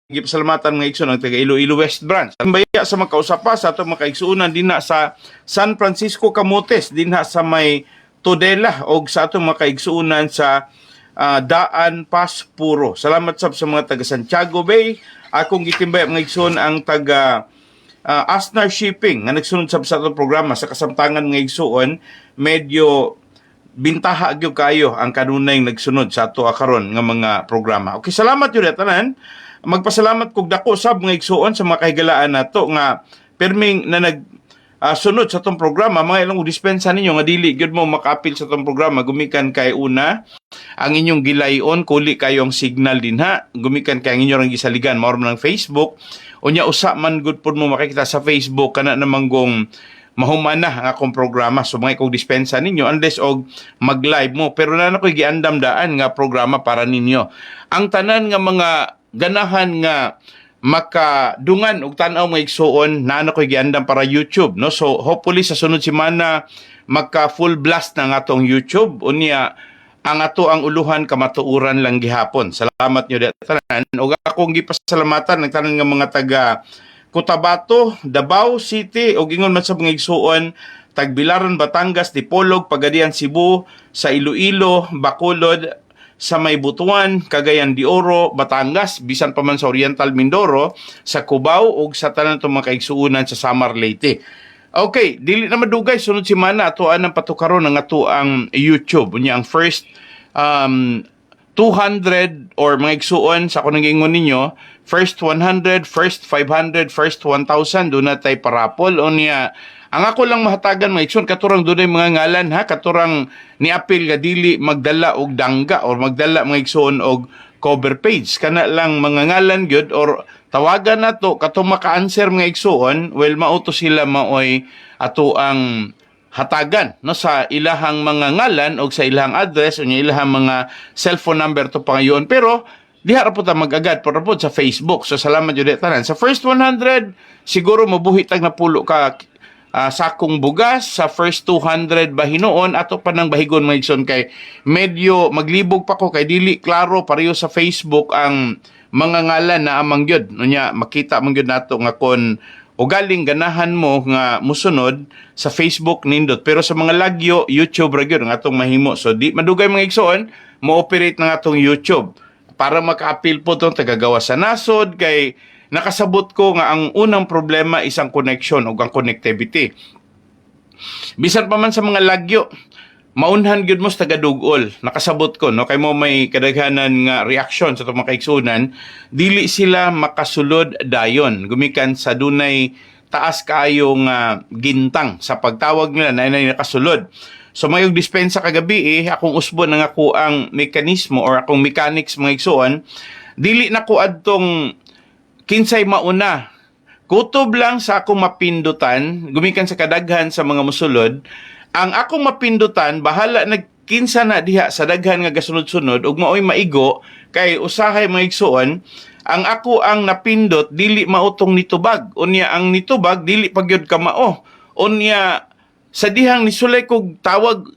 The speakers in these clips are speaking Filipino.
gipasalamatan mga igsoon ang taga Iloilo West Branch. Ang baya sa makausapa sa atong makaigsuunan dinha sa San Francisco Camotes, dinha sa may Tudela o sa atong makaigsuunan sa Daan Pas Puro. Salamat sa mga taga Santiago Bay. Akong gitimbay mga igsoon ang taga Asnar Shipping nga nagsunod sa atong programa sa kasamtangan mga igsoon. Medyo bintaha gyud kayo ang kanunay nagsunod sa ato karon nga mga programa. Okay, salamat yun tanan. Magpasalamat kog dako sab mga igsuon sa mga kahigalaan nato nga perming na sunod sa tong programa. Mga ilang dispensa ninyo nga dili gyud mo makaapil sa tong programa gumikan kay una ang inyong gilayon kuli kayo ang signal dinha, gumikan kay ang inyong gisaligan mao man ng Facebook unya usa man gud pud mo makikita sa Facebook kana namang gong mahumana ang akong programa. So mga ikong dispensa ninyo unless og mag-live mo, pero na ko'y giandam daan nga programa para ninyo. Ang tanan nga mga ganahan nga makadungan og tan-aw mga igsuon na ko'y giandam para YouTube, no? So hopefully sa sunod semana magka full blast na nga atong YouTube unya ang ato ang uluhan kamatuuran lang gihapon. Salamat nyo tanan og akong gipasalamatan ng tanan nga mga taga Cotabato, Davao City o gingon man sa mga igsuon Tagbilaran, Batangas, Dipolog, Pagadian, Cebu, sa Iloilo, Bacolod, sa may Butuan, Cagayan de Oro, Batangas, bisan pa man sa Oriental Mindoro, sa Cubao ug sa tanan tong mga kaigsuonan sa Samar, Leyte. Okay, dili na madugay sunod semana atoan ang patukaron ng ato ang YouTube. Unya ang first 200 or mga igsuon sa kunang ingon ninyo, first 100, first 500, first 1,000 doon na tayo parapol. Unya ang ako lang mahatagan mga igsoon katurang dunay mga ngalan ha, katurang niapil nga dili magdala og dangga or magdala mga igsoon og cover page. Kana lang mga ngalan gyud or tawagan nato katong maka-answer mga igsoon, well mauto sila maoy ato ang hatagan no sa ilahang mga ngalan o sa ilahang address o ilahang mga cellphone number to pangayon. Pero diha ra po ta mag-agad po sa Facebook. So salamat jud tanan. Sa first 100 siguro mabuhi tag napulo ka sakong bugas. Sa first 200 bahinoon ato pa nang bahigon mga igsoon kay medyo maglibog pa ko kay dili klaro pareho sa Facebook ang mga ngalan na amang gyud. Unya makita man gyud nato nga kon o galing ganahan mo nga musunod sa Facebook nindot, pero sa mga lagyo YouTube ra gyud ang atong mahimo. So di madugay mga igsoon mo-operate ng atong YouTube para maka-appeal po tong tagagawa sa nasod kay nakasabot ko nga ang unang problema isang connection o ang connectivity. Bisan pa man sa mga lagyo maunhan gyud mo sa tagadugol, nakasabot ko no kay mo may kadaghanan nga reaction sa itong mga kaigsunan, dili sila makasulod dayon gumikan sa dunay taas kayo nga gintang sa pagtawag nila na nakasulod. So mayong dispensa kagabi akong usbon ng ako ang mekanismo or akong mechanics mga igsuon, dili na ko adtong kinsay mauna. Kutob lang sa akong mapindutan gumikan sa kadaghan sa mga musulod. Ang akong mapindutan, bahala nagkinsa na diha sa daghan nga gasunod-sunod ug maoy maigo kay usahay mga igsuon, ang ako ang napindot dili mautong nitubag. Unya ang nitubag dili pagyud ka mao. Unya sa dihang nisulay kog tawag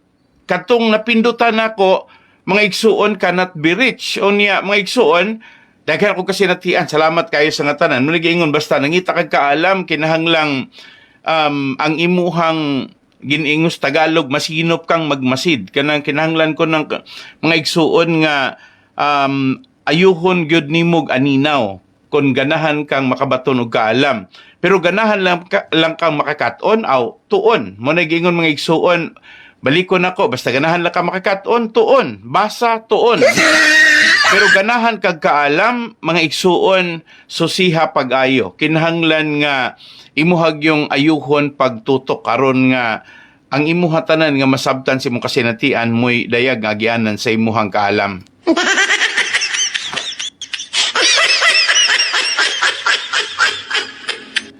katong napindutan nako mga igsuon cannot be reached. Unya mga igsuon daghan ko kasi natian. Salamat kayo sa ngatanan. Muna giingon basta nangita kag kaalam kinahanglang ang imuhang giningos Tagalog masinop kang magmasid kanang kinahanglan ko ng mga igsuon nga ayuhon gyud nimog aninaw kon ganahan kang makabaton og kaalam, pero ganahan lang kang makakaton aw tuon mo na gingon mga igsuon balikon ako basta ganahan lang ka makakaton tuon basa tuon pero ganahan kag kaalam mga igsuon susiha pag-ayo kinahanglan nga imuhag yung ayuhon pagtutok karon nga ang imuha tanan nga masabtan si imong kasinatian mo'y dayag nga agianan sa imuhang kaalam.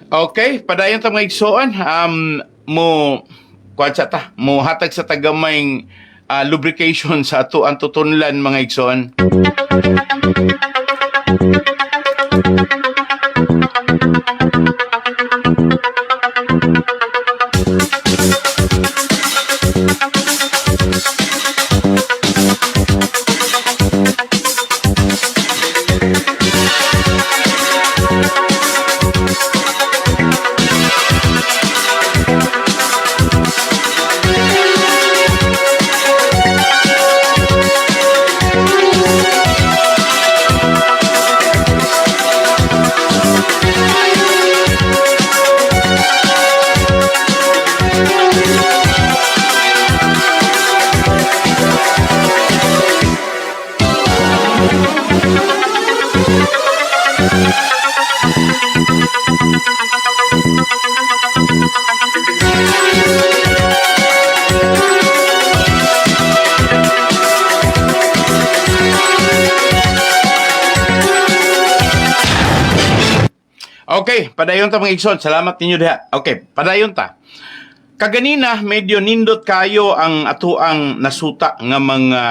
Okay, padayon ta mga igsuon mo kuwatsa ta mo hatag sa tagamayng lubrication sa ato ang tutunlan mga igsuon. Okay, padayon ta mga igsoon. Salamat ninyo diha. Okay, padayon ta. Kaganina medyo nindot kayo ang atuang nasuta nga mga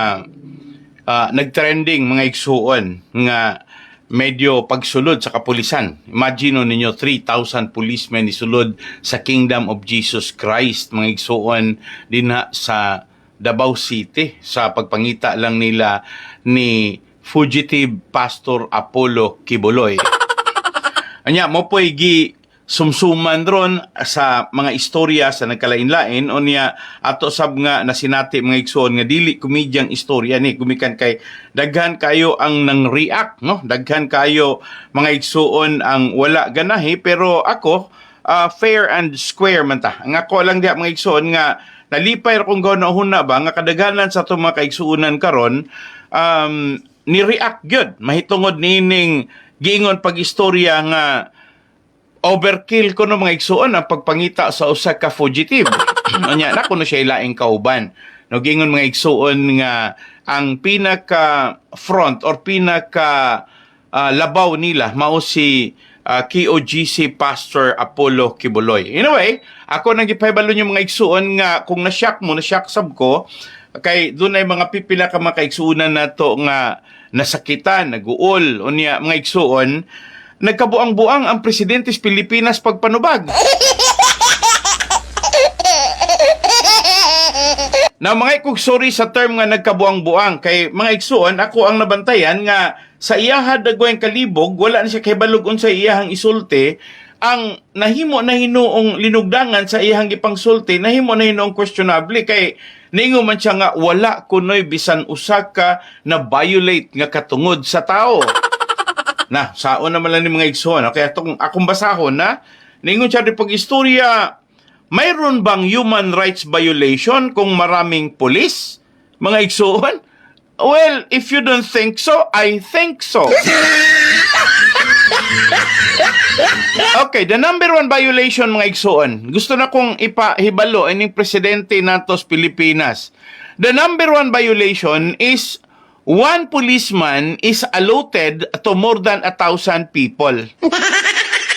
nagtrending mga igsuon nga medyo pagsulod sa kapulisan. Imagine ninyo 3,000 policemen isulod sa Kingdom of Jesus Christ mga igsuon dinha sa Davao City sa pagpangita lang nila ni fugitive Pastor Apollo Kibuloy. Anya mo po'y sumsuman ron sa mga istorya sa nagkalain-lain o niya ato sab nga nasinati mga igsoon nga dili komedyang istorya ni gumikan kay daghan kayo ang nang react no, daghan kayo mga igsoon ang wala ganahi, pero ako fair and square man ta. Ang ako lang diha mga igsoon nga nalipay ra kung gawon na ba nga kadaghanan sa ato mga kaigsuonan karon ni react gyud mahitungod nining giingon pag-istorya nga overkill ko no mga igsuon ang pagpangita sa usa ka fugitive. Anya na kuno siya ilaing kauban. No giingon mga igsuon nga ang pinaka front or pinaka labaw nila mao si KOGC Pastor Apollo Kibuloy. Anyway, ako nang gipahibalo yung mga igsuon nga kung na-shock sab ko kay dunay mga pipila ka mga kaigsuonan nato nga nasakitan, naguol, unya mga igsuon, nagkabuang-buang ang presidente sa Pilipinas pagpanubag. Na mga ikog sorry sa term nga nagkabuang-buang kay mga igsuon, ako ang nabantayan nga sa iyahad dagwayng kalibog, wala na siya kahibalog sa iyahang isulti, ang nahimo na hinuong linugdangan sa iyahang gipangsulti, nahimo na hinuong questionable kay ningo man siya nga wala kunoy bisan usa ka na violate nga katungod sa tao. Na, saon naman lang ni mga igsoon. Kaya akong basahon na, ningon siya rin pag-istorya, mayroon bang human rights violation kung maraming pulis? Mga igsoon? Well, if you don't think so, I think so. Okay, the number one violation mga igsoon. Gusto na kong ipahibalo ining presidente natos Pilipinas. The number one violation is one policeman is allotted to more than 1,000 people.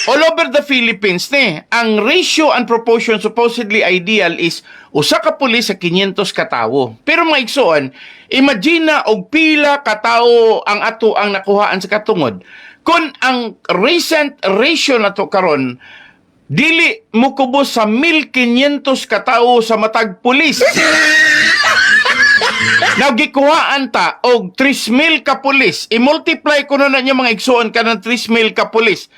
All over the Philippines ang ratio and proportion supposedly ideal is usa ka pulis sa 500 katawo. Pero mga igsoon, imagine na og pila katawo ang ato ang nakuhaan sa katungod. Kung ang recent ratio na to karon dili mo kubos sa 1,500 katawo sa matag pulis. Nagikuhaan ta og 3,000 ka pulis. I-multiply ko na niya mga igsoon ka ng 3,000 ka pulis.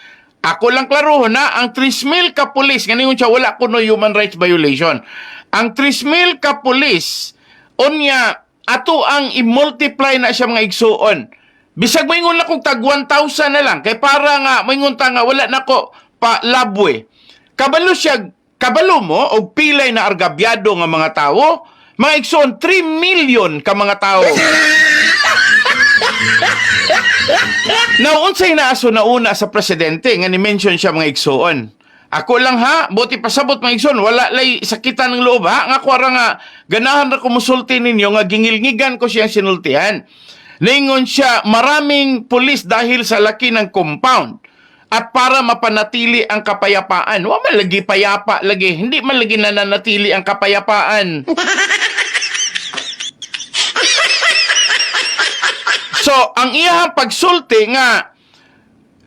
Ako lang klarohon na ang 3,000 ka pulis, ngayon siya wala ko no human rights violation. Ang 3,000 ka pulis, unya, ato ang i-multiply na siya mga igsuon. Bisag maingon na kong tag 1,000 na lang, kay para nga, maingon ta nga, wala na ko pa labwe. Kabalo mo, o pilay na argabyado nga mga tao, mga igsuon, 3 million ka mga tao. Now, unsay naaso na una sa presidente nga ni-mention siya mga igsoon. Ako lang ha, buti pasabot mga igsoon, wala lay sakitan ng loob ha. Nga kuwara nga, ganahan na kumusulti ninyo nga gingilngigan ko siyang sinultihan. Naingon siya, maraming pulis dahil sa laki ng compound. At para mapanatili ang kapayapaan. Wa man lagi payapa lagi, hindi man lagi nananatili ang kapayapaan. So, ang iyang pagsulti nga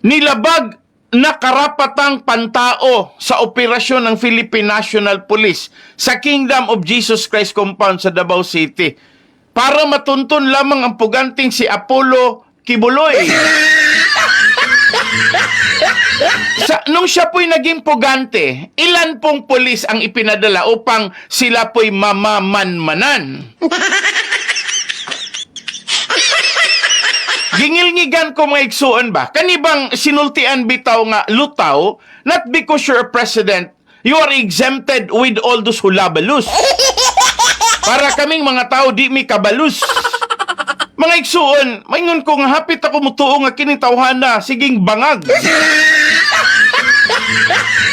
nilabag na karapatang pantao sa operasyon ng Philippine National Police sa Kingdom of Jesus Christ compound sa Davao City para matuntun lamang ang puganting si Apollo Kibuloy. Nung siya po'y naging pugante, ilan pong pulis ang ipinadala upang sila po'y mamamanmanan? Gingilngigan ko mga igsuon ba? Kanibang sinultian bitaw nga lutaw, not because you're a president, you are exempted with all those who labalus. Para kaming mga tao, di mi kabalus. Mga igsuon, maingon ko nga hapit ako mutuo nga kining tawhana, siging bangag.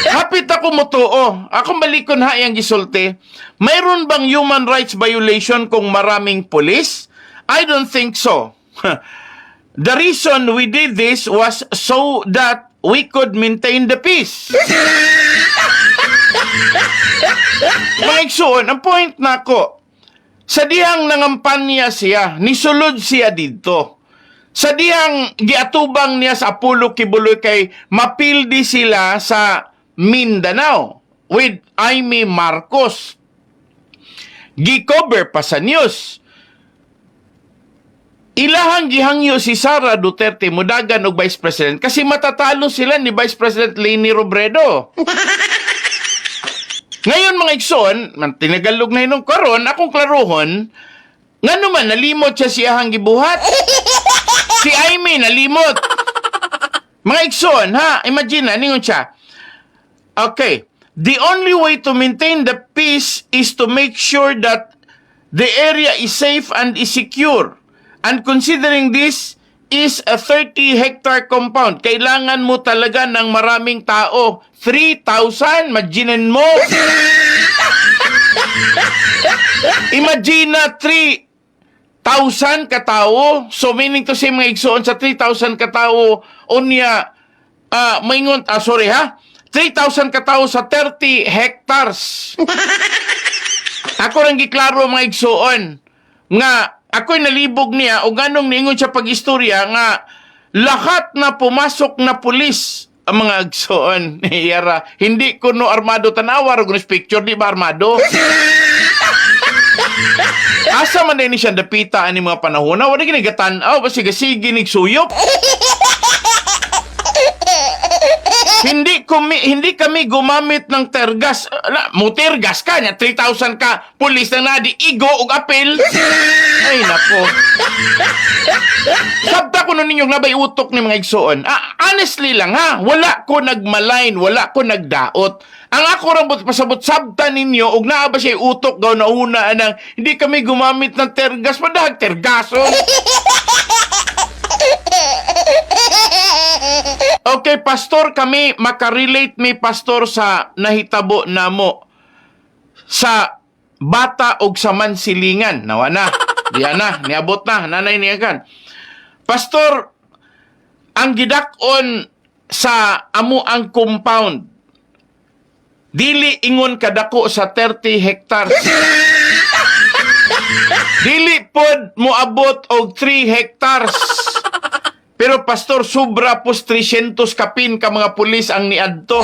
Hapit ako mutuo. Akong balikon ha yang gisulti. Mayroon bang human rights violation kung maraming pulis? I don't think so. The reason we did this was so that we could maintain the peace. Mga igsoon, ang point na ko, sa dihang nangampanya siya, nisulod siya dito. Sa dihang giatubang niya sa Apollo Kibuloy kay mapildi sila sa Mindanao with Amy Marcos. Gi-cover pa sa news. Ilahang gihangyo si Sara Duterte mudagan og Vice President kasi matatalo sila ni Vice President Leni Robredo. Ngayon mga igsoon, tinagalog na inong karon, akong klaruhon, nga naman nalimot siya siyahang gibuhat. Si Amy nalimot. Mga igsoon, ha? Imagine na, ningon siya. Okay, the only way to maintain the peace is to make sure that the area is safe and is secure. And considering this is a 30-hectare compound, kailangan mo talaga ng maraming tao. 3,000? Imaginin mo. Imagine na 3,000 katao. So meaning to say mga igsoon sa 3,000 katao, unya, maingon, 3,000 katao sa 30 hectares. Ako nang giklaro mga igsoon, nga, ako'y nalibog niya o ganong ningon siya pag-istorya nga lahat na pumasok na pulis ang mga agsoon yara hindi ko no armado tanawar kung picture di ba armado asa man din siya dapita ani mga panahon na wala ginigatan basta sige nigsuyop hindi kami gumamit ng tergas. Mutergas ka niya, 3,000 ka, pulis na nadi, igo o apel. Ay, nako. Sabta ko nun ninyong nabay utok ni mga igsoon. Honestly lang ha, wala ko nagmalain, wala ko nagdaot. Ang ako rambot pasabot sabta ninyo, og naa ba siya utok gaw na una nang hindi kami gumamit ng tergas, madag tergason. Okay, pastor, kami makarelate mi pastor sa nahitabo namo sa bata og sa mansilingan. Nawa na. Diyan na, niabot na, nanay niya kan. Pastor, ang gidakon sa amo ang compound, dili ingon kadako sa 30 hectares. Dili pod moabot og 3 hectares. Pero pastor, sobra pos 300 kapin ka mga pulis ang niadto.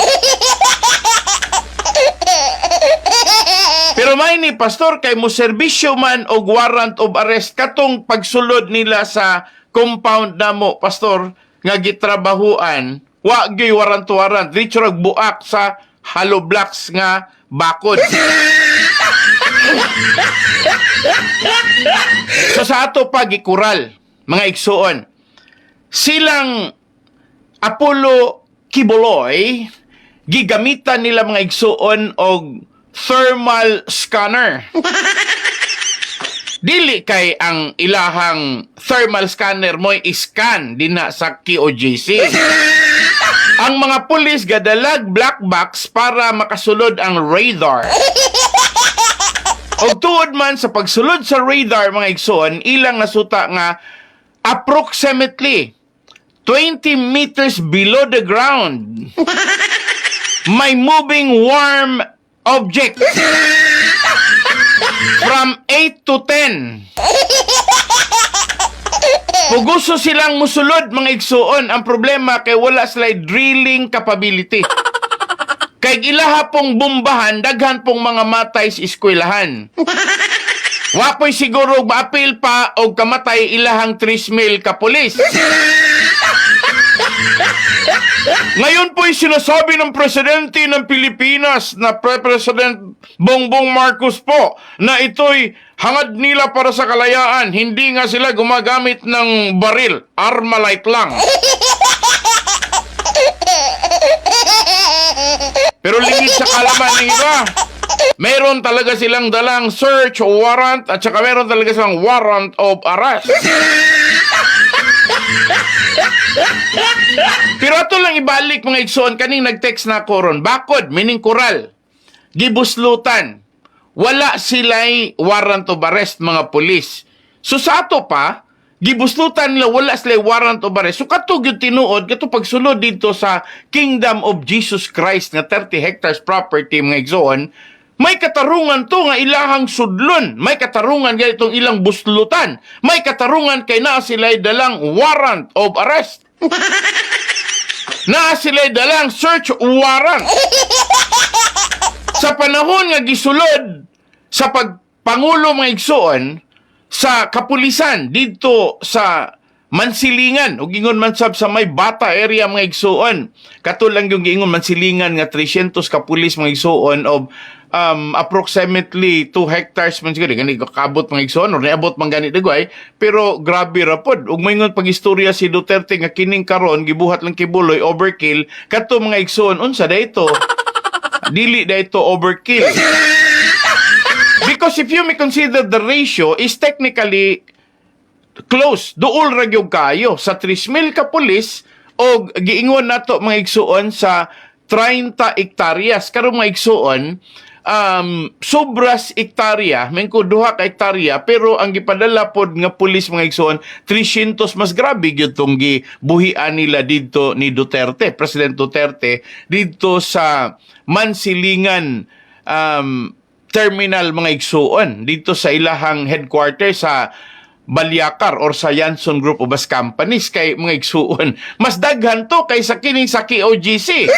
Pero may ni pastor kay mo serbisyo man og warrant of arrest katong pagsulod nila sa compound namo pastor nga gitrabahuan wa gyud warrant to warrant dito rag buak sa hollow blocks nga bakod. So sa ato pa gikural mga igsoon silang Apollo Kibuloy gigamitan nila mga igsoon og thermal scanner. Dili kay ang ilahang thermal scanner mo i-scan dinha sa QOJC. Ang mga pulis gadalag black box para makasulod ang radar. Og tuod man sa pagsulod sa radar mga igsoon, ilang nasuta nga approximately 20 meters below the ground may moving warm object from 8 to 10. Puguso silang musulod mga igsuon. Ang problema kay wala sila drilling capability. Kay ilaha pong bombahan, daghan pong mga matay sa eskwelahan. Wapoy siguro maapil pa o kamatay ilahang 3,000 ka pulis. Ngayon po'y sinasabi ng presidente ng Pilipinas na President Bongbong Marcos po na ito'y hangad nila para sa kalayaan. Hindi nga sila gumagamit ng baril. Armalite lang. Pero lingid sa kalaman ng iba, meron talaga silang dalang search warrant at saka meron talaga silang warrant of arrest. Pero ato lang ibalik mga igsoon, kaning nag-text na ko ron. Bakod, meaning kural. Gibuslutan. Wala sila'y warrant of arrest mga pulis. So sa ato pa, gibuslutan nila wala sila warrant of arrest. So katog yung tinuod, kato pagsulod dito sa Kingdom of Jesus Christ nga 30 hectares property mga igsoon, may katarungan to nga ilahang sudlon, may katarungan kay itong ilang buslutan, may katarungan kay naa sila'y dalang warrant of arrest. Naa sila'y dalang search warrant. Sa panahon nga gisulod sa pagpangulo mga igsoon, sa kapulisan dito sa Mansilingan o gingon man sab sa may Bata area mga igsuon, katulang yung gingon Mansilingan nga 300 ka pulis mga igsuon of approximately 2 hectares man siguro gani kakabot mga igsuon or niabot man gani dagway, pero grabe ra pod ug moingon pagistorya si Duterte nga kining karon gibuhat lang kibuloy overkill kadto mga igsuon unsa dayto dili dayto overkill. Because if you may consider the ratio is technically close, duol ra gyud kayo sa 3,000 ka pulis o giingon nato mga igsuon sa 30 hektaryas. Karon mga igsuon, sobras hektarya, mengko duha ka hektarya, pero ang gipadala pod nga pulis mga igsuon 300 mas grabe gyud tong gibuhian nila dito ni Duterte, President Duterte dito sa Mansilingan terminal mga igsuon dito sa ilahang headquarters sa Balyacar or sa Yanson Group of Bus Companies kay mga igsuon. Mas daghan to kaysa kining sa KOGC.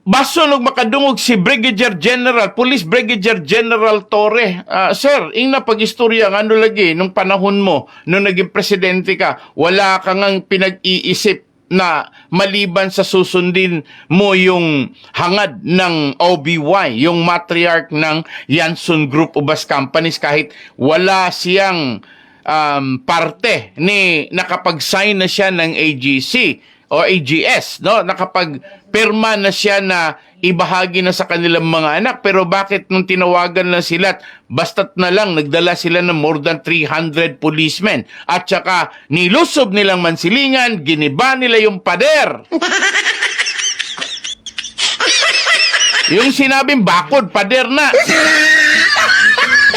Bason og makadungog si Brigadier General, Police Brigadier General Torre. Sir, ingna pag-istorya nga ano lagi nung panahon mo, nung naging presidente ka, wala ka ngang pinag-iisip na maliban sa susundin mo yung hangad ng OBY, yung matriarch ng Yanson Group of Bus Companies, kahit wala siyang parte ni nakapag-sign na siya ng AGC o AGS, no? Nakapag-pirma na siya na ibahagi na sa kanilang mga anak. Pero bakit nung tinawagan na sila, basta't na lang nagdala sila ng more than 300 policemen at saka nilusob nilang Mansilingan, giniba nila yung pader. Yung sinabing bakod, pader na.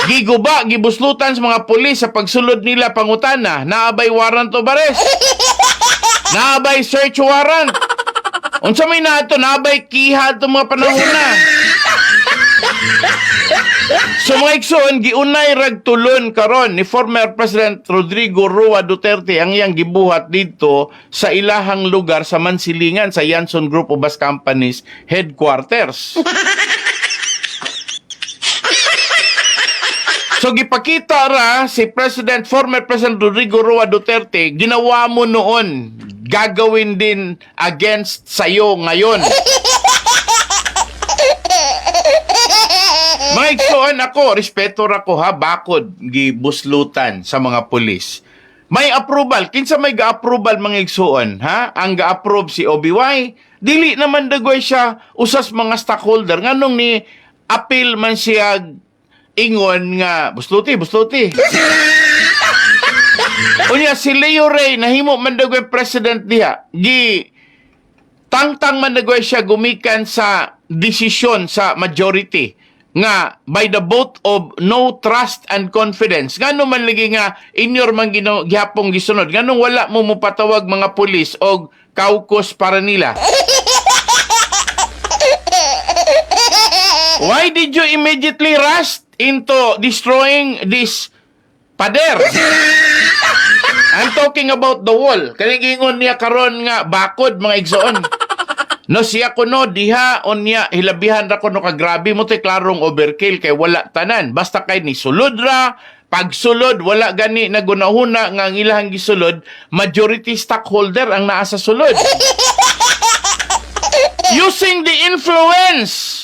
Giguba, gibuslutan sa mga pulis sa pagsulod nila pangutana, naabay warrant of arrest. Naabay search warrant. Unsa may nato, naabay kiha itong mga panahon na. So mga igsoon, giunay ragtulon karon ni former President Rodrigo Roa Duterte ang iyang gibuhat dito sa ilahang lugar sa Mansilingan sa Yanson Group of Bus Companies headquarters. So gipakita ra si former President Rodrigo Roa Duterte, ginawa mo noon, gagawin din against sayo ngayon. Mga igsoon ako, respeto ra ko ha, bakod gibuslutan sa mga pulis. May approval, kinsa may ga-approval mga igsoon, ha? Ang ga-approve si OBY, dili naman dagoy siya usas mga stockholder nganong ni appeal man siya ingon nga busluti. Unya si Leo Ray nahimo man dagoy president diha, tangtang man dagoy siya gumikan sa desisyon sa majority nga by the vote of no trust and confidence. Ngano man lagi nga inyor man gihapong gisunod, nganong wala mo mopatawag mga pulis og caucus para nila. Why did you immediately rush into destroying this pader? I'm talking about the wall. Kanigingon niya karon nga bakod mga igsoon. No siya kuno diha on niya hilabihan ra kuno ka grabe mo tay klarong overkill kay wala tanan. Basta kay ni sulod ra, pagsulod wala gani nagunahuna nga ang ilahang gisulod, majority stockholder ang naa sa sulod. Using the influence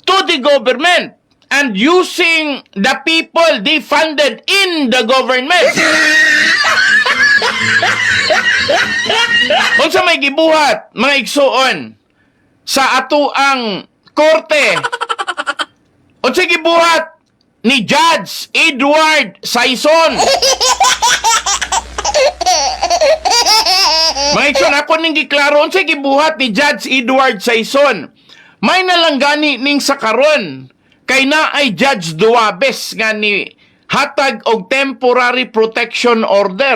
to the government and using the people they funded in the government. Unsa may gibuhat mga igsuon sa ato ang korte? Unsa gibuhat ni Judge Edward Saison? Mga igsuon, ako ning giklaro unsa gibuhat ni Judge Edward Saison. May nalanggani ning sa karon kay na ay Judge Duabes nga ni hatag og temporary protection order.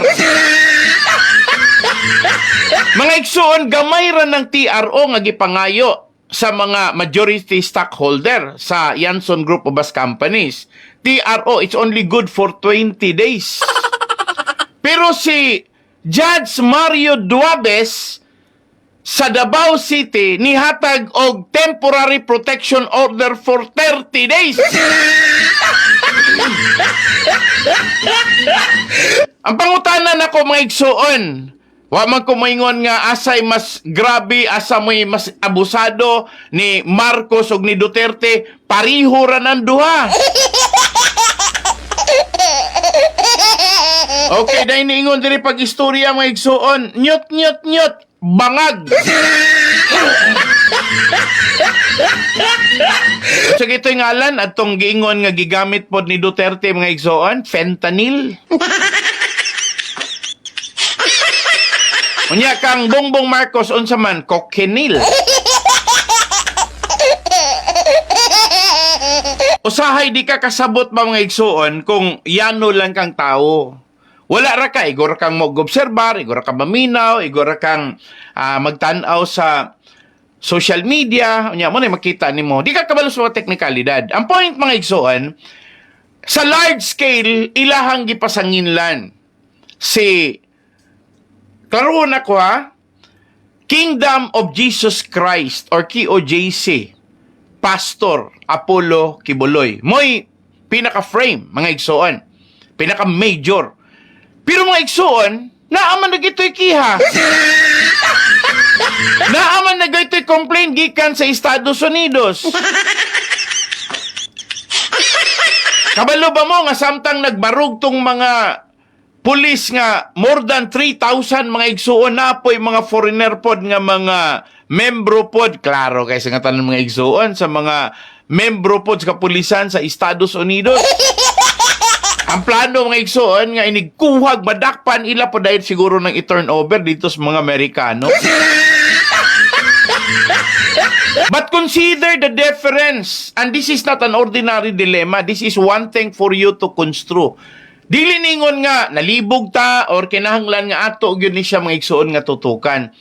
Mga igsoon, gamay ra ng TRO nga gipangayo sa mga majority stockholder sa Yanson Group of Bus Companies. TRO, it's only good for 20 days. Pero si Judge Mario Duabes sa Davao City nihatag og temporary protection order for 30 days. Ang pangutanan ako mga igsoon, wa man ko moingon nga asay mas grabe, asa may mas abusado ni Marcos ug ni Duterte, pariho ra ng duha. Okay, dahil niingon diri pag-istorya mga igsoon, nyot, bangag. So ito'y ngalan at tong giingon nga gigamit pod ni Duterte mga igsoon, fentanyl. Unya kang Bongbong Marcos unsa man, cocainil. Usahay di ka kasabot ba mga igsoon kung yano lang kang tao. Wala ra ka, igor kang mag-obserbar, igor kang maminaw, igor kang magtanaw sa social media, unya mo na makita nimo. Di ka kabalo sa mga teknikalidad. Ang point mga igsoon, sa large scale ilahang gipasanginlan si klaro na ko Kingdom of Jesus Christ or KOJC Pastor Apollo Kibuloy. Mo'y pinaka-frame mga igsoon, pinaka-major. Pero mga igsoon, naaman na gito'y kiha. Naaman na gito'y complaint gikan sa Estados Unidos. Kabalo ba mo nga samtang nagbarug tong mga pulis nga more than 3,000 mga igsuon na po'y mga foreigner pod nga mga membro pod, klaro kay sa nga tanan mga igsuon sa mga membro pod sa kapulisan sa Estados Unidos. Ang plano mga igsuon nga inigkuhag madakpan ila po dahil siguro ng i-turnover dito sa mga Amerikano. But consider the difference, and this is not an ordinary dilemma, this is one thing for you to construe. Dili ningon nga nalibog ta or kinahanglan nga ato gyud ni siya mga igsuon nga tutukan.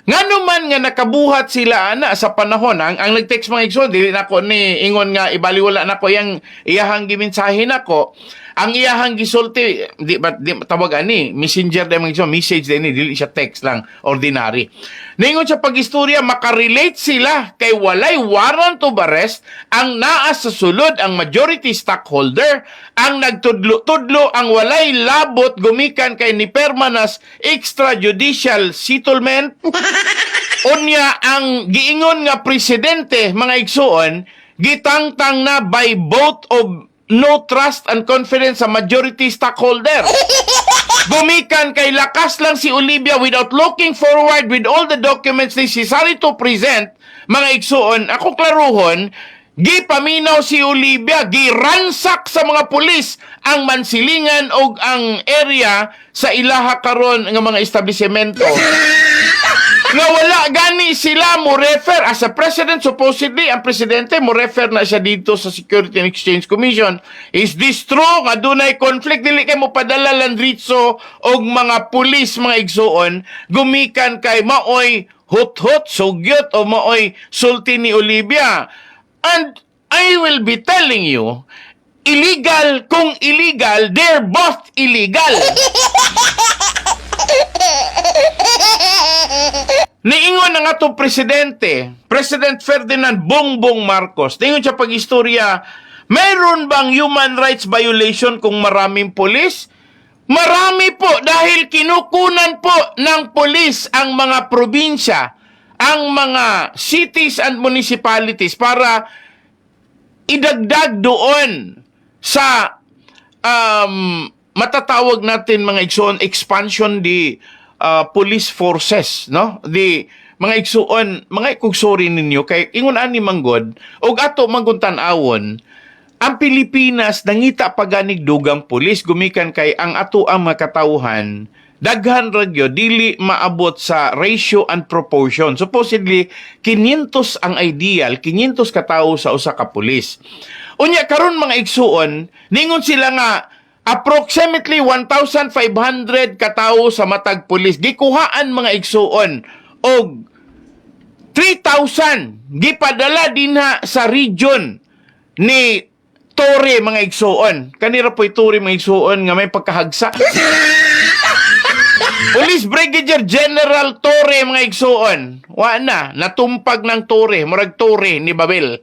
Nganuman nga nakabuhat sila ana sa panahon ang nag-text mga igsuon dili nako ni ingon nga ibaliwala nako yang iyahang gimensahe nako. Ang iyahang gisulti di tawag ani messenger day mga igsuon, message din dili siya text lang ordinary. Ningon sa pag-istorya makarelate sila kay walay warrant of arrest ang naa sa sulod ang majority stockholder ang nagtudlo-tudlo ang walay labot gumikan kay ni permanas extrajudicial settlement. Unya ang giingon nga presidente mga igsuon gitangtang na by vote of no trust and confidence sa majority stockholder. Gumikan kay lakas lang si Olivia without looking forward with all the documents necessary to present. Mga igsuon, ako klaruhon, gipaminaw si Olivia, giransak sa mga pulis ang mansilingan o ang area sa ilaha karon ng mga establishmento. Nga wala gani sila mo refer as a president, supposedly ang presidente mo refer na siya dito sa Security and Exchange Commission. Is this true nga dunay conflict? Dili kay mo padala landritso og mga pulis mga igsuon gumikan kay maoy hut-hut sugyot o maoy sulti ni Olivia. And I will be telling you, illegal kung illegal, they're both illegal. Niingon ang atong presidente, President Ferdinand Bongbong Marcos, niingon siya pag-istorya, mayroon bang human rights violation kung maraming polis? Marami po dahil kinukunan po ng polis ang mga probinsya, ang mga cities and municipalities para idagdag doon sa matatawag natin mga igsoon expansion di police forces, no? Di mga igsuon, mga ikugsori ninyo kay ingon ani manggod og ato manguntan-awon ang Pilipinas nangita paganig dugang pulis gumikan kay ang ato ang mga katawhan daghan ragyo dili maabot sa ratio and proportion. Supposedly 500 ang ideal, 500 ka tawo sa usa ka pulis. Unya karon mga igsuon, ningon sila nga approximately 1,500 katawo sa matag pulis gikuhaan mga igsuon og 3,000 gipadala dinha sa region ni Torre mga igsuon. Kanira po'y Torre mga igsuon nga may pagkahagsa. Police Brigadier General Torre mga igsuon. Wa na, natumpag ng Torre, murag Torre ni Babel.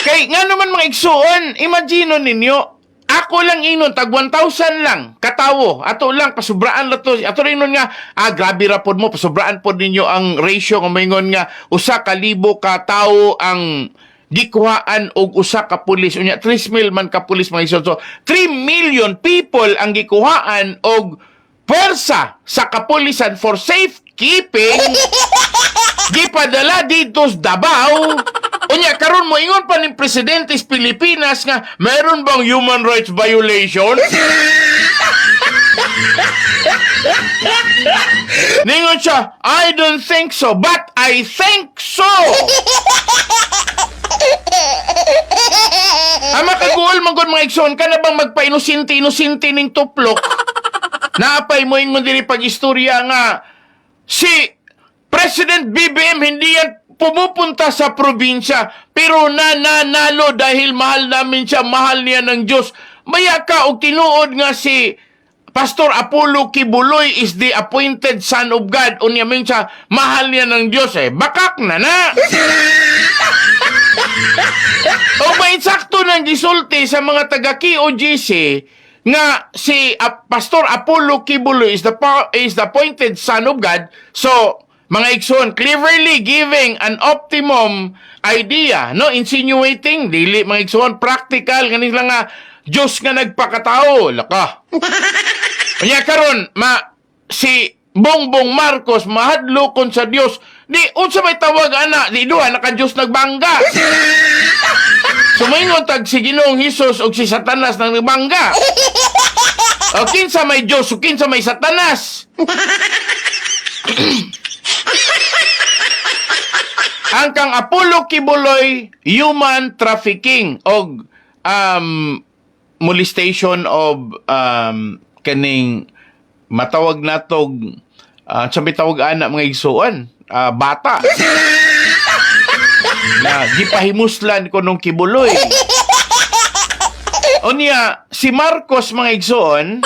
Kay nga naman mga igsuon, imagine ninyo, ako lang inon, tag 1,000 lang, katawo, ato lang, pasubraan lang to, ato rin nun nga, grabe rapod mo, pasubraan po ninyo ang ratio, kung maingon nga, 1,000 ka tao ang gikuhaan og 1 ka pulis, unya 3,000 man ka pulis mga igsoon. So 3 million people ang gikuhaan og pwersa sa kapulisan for safekeeping gipadala dito sa Davao. Unya karon mo ingon pa ni presidente sa Pilipinas nga mayroon bang human rights violation? Ningon siya, I don't think so, but I think so. Ama kaguol manggod mga igsoon ka na bang magpainusinti-inusinti ning tuplok? Naapay mo ingon diri pag-istorya nga si President BBM hindi yan pumupunta sa probinsya pero nananalo dahil mahal namin siya, mahal niya ng Diyos. Maya ka og tinuod nga si Pastor Apollo Kibuloy is the appointed son of God. Unya min siya, mahal niya ng Diyos bakak na na. O may insakto ng gisulti sa mga taga KOGC nga si Pastor Apollo Kibuloy is the appointed son of God. So, mga igsoon, cleverly giving an optimum idea, no? Insinuating, dili mga igsoon, practical, ganun lang nga, Diyos nga nagpakatao, laka. Kanya karon si Bongbong Marcos mahadlokon sa Dios. Di unsa may tawag ana, di duha naka Dios nagbangga. Sumingon tag si Ginoong Hesus og si Satanas nang nagbangga. O kinsa may Dios, o kinsa may Satanas. Ang kang Apollo Kibuloy human trafficking og molestation of kaning matawag natog sabi tawag ana mga igsuon bata na gipahimuslan ko nung Kibuloy. Unya si Marcos mga igsuon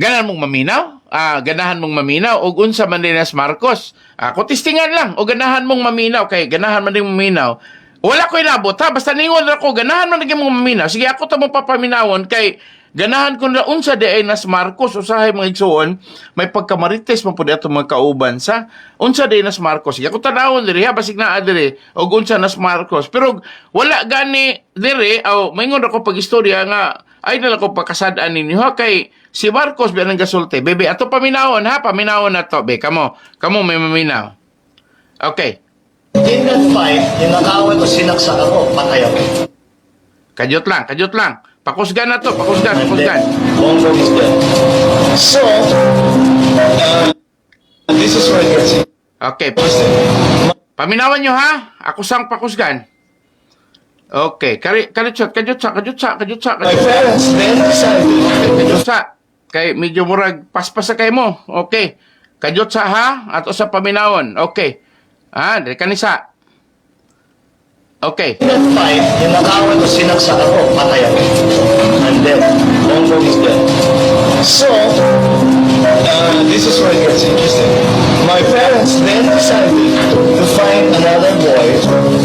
ganahan mong maminaw ganahan mong maminaw og unsa man din as Marcos kutistingan lang o ganahan mong maminaw kay ganahan man din maminaw. Wala ko ilabot ha, basta ningon ako, ganahan man naging mong maminaw. Sige, ako ta mong papaminawon kay ganahan ko na unsa di ay nas Marcos, usahay mga igsuon, may pagkamarites mo po di ato mga kauban sa unsa di nas Marcos. Sige, ako tanawon diri ha, basig naa diri, o unsa nas Marcos. Pero wala gani diri, maingon ako pag-istorya nga, ay nalang ko pagkasadaan ninyo ha, kay si Marcos biyan ang gasulte. Bebe, ato paminawon ha, paminawon na to. Be, kamo may maminaw. Okay. In that fight, yung nakaaway ko, sinaksak ako, patay ako. Kadyot lang. Pakusgan na to, pakusgan. Bongbong is dead. So, this is what you're saying. Okay, paminawan nyo ha? Ako sang pakusgan. Okay, kadyot sa. My parents then decided. Kadyot sa. Kay medyo murag paspasa kay mo. Okay. Kadyot sa ha? At sa paminawon. Okay. Dari kanisa. Okay. In that fight, yung nakaaway ko, sinaksak ako, patay ako. And then, Bongbong is dead. So, this is where it gets interesting. My parents then decided to find another boy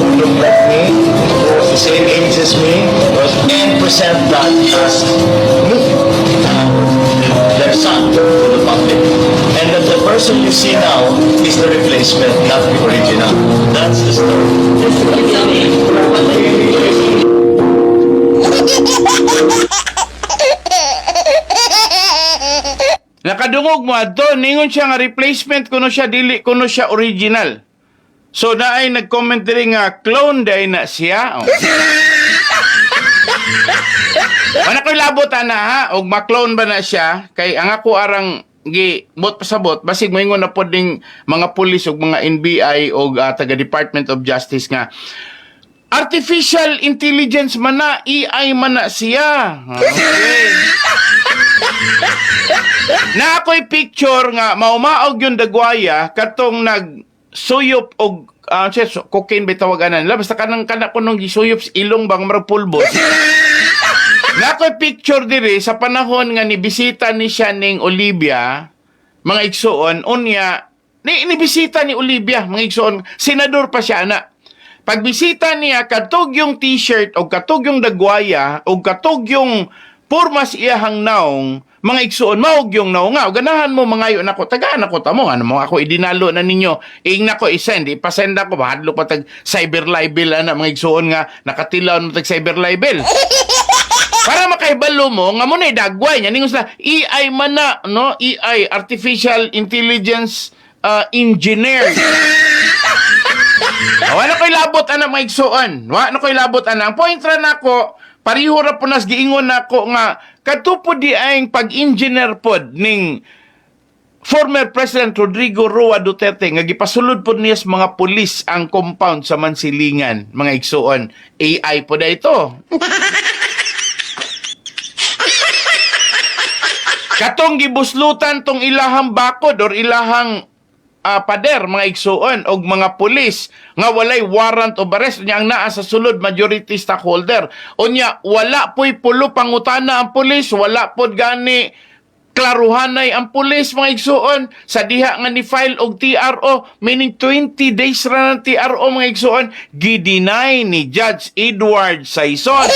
who looked like me, who was the same age as me, and present that as me, their son, to the public. And that the person you see now is the replacement, not the original. That's the story. Nakadungog mo adto, ningon siya nga replacement kuno siya dili kuno siya original. So naay nag-comment diri nga clone day na siya. Ana koy labot ana ha, og ma-clone ba na siya kay ang ako arang bot pasabot basig moingon na pod ning mga pulis ug mga NBI ug taga Department of Justice nga artificial intelligence man na, AI man na siya. Okay. Na ako'y picture nga maumaog yung dagwaya katong nagsuyop og cocaine bitawagan na basta kanang ko nung gisuyop sa ilong bang marag pulbos. Na ako'y picture diri sa panahon nga nibisita ni siya ning Olivia mga igsoon unya ni bisita ni Olivia mga igsoon senador pa siya na. Pagbisita niya katog yung t-shirt o katog yung dagwaya o katog yung pormas iyahang naong mga igsuon maog yung naong nga o ganahan mo mangayo nako tagaan ako tamo ano mo ako idinalo na ninyo ing nako isend ipasend ako bahadlo pa tag cyber libel ana mga igsuon nga nakatilaw mo tag cyber libel para makaibalo mo nga mo na dagway nya ningon sila AI man na no AI artificial intelligence engineer. Wala ko'y labot ana mga igsuon. Wala ko'y labot ana. Ang point ra nako, pariho ra po nas giingon nako nga katupo di ay pag-engineer pod ning former President Rodrigo Roa Duterte nga gipasulod pod niya sa mga pulis ang compound sa Mansilingan, mga igsuon. AI po da ito. Katong gibuslutan tong ilahang bakod or ilahang pader, mga igsuon og mga pulis nga walay warrant of arrest nya ang naa sa sulod majority stockholder. Unya wala po'y pulo pangutana ang pulis, wala pod gani klaruhanay ang pulis mga igsuon sa diha nga ni file og TRO meaning 20 days ra ng TRO mga igsuon gidinay ni Judge Edward Saison.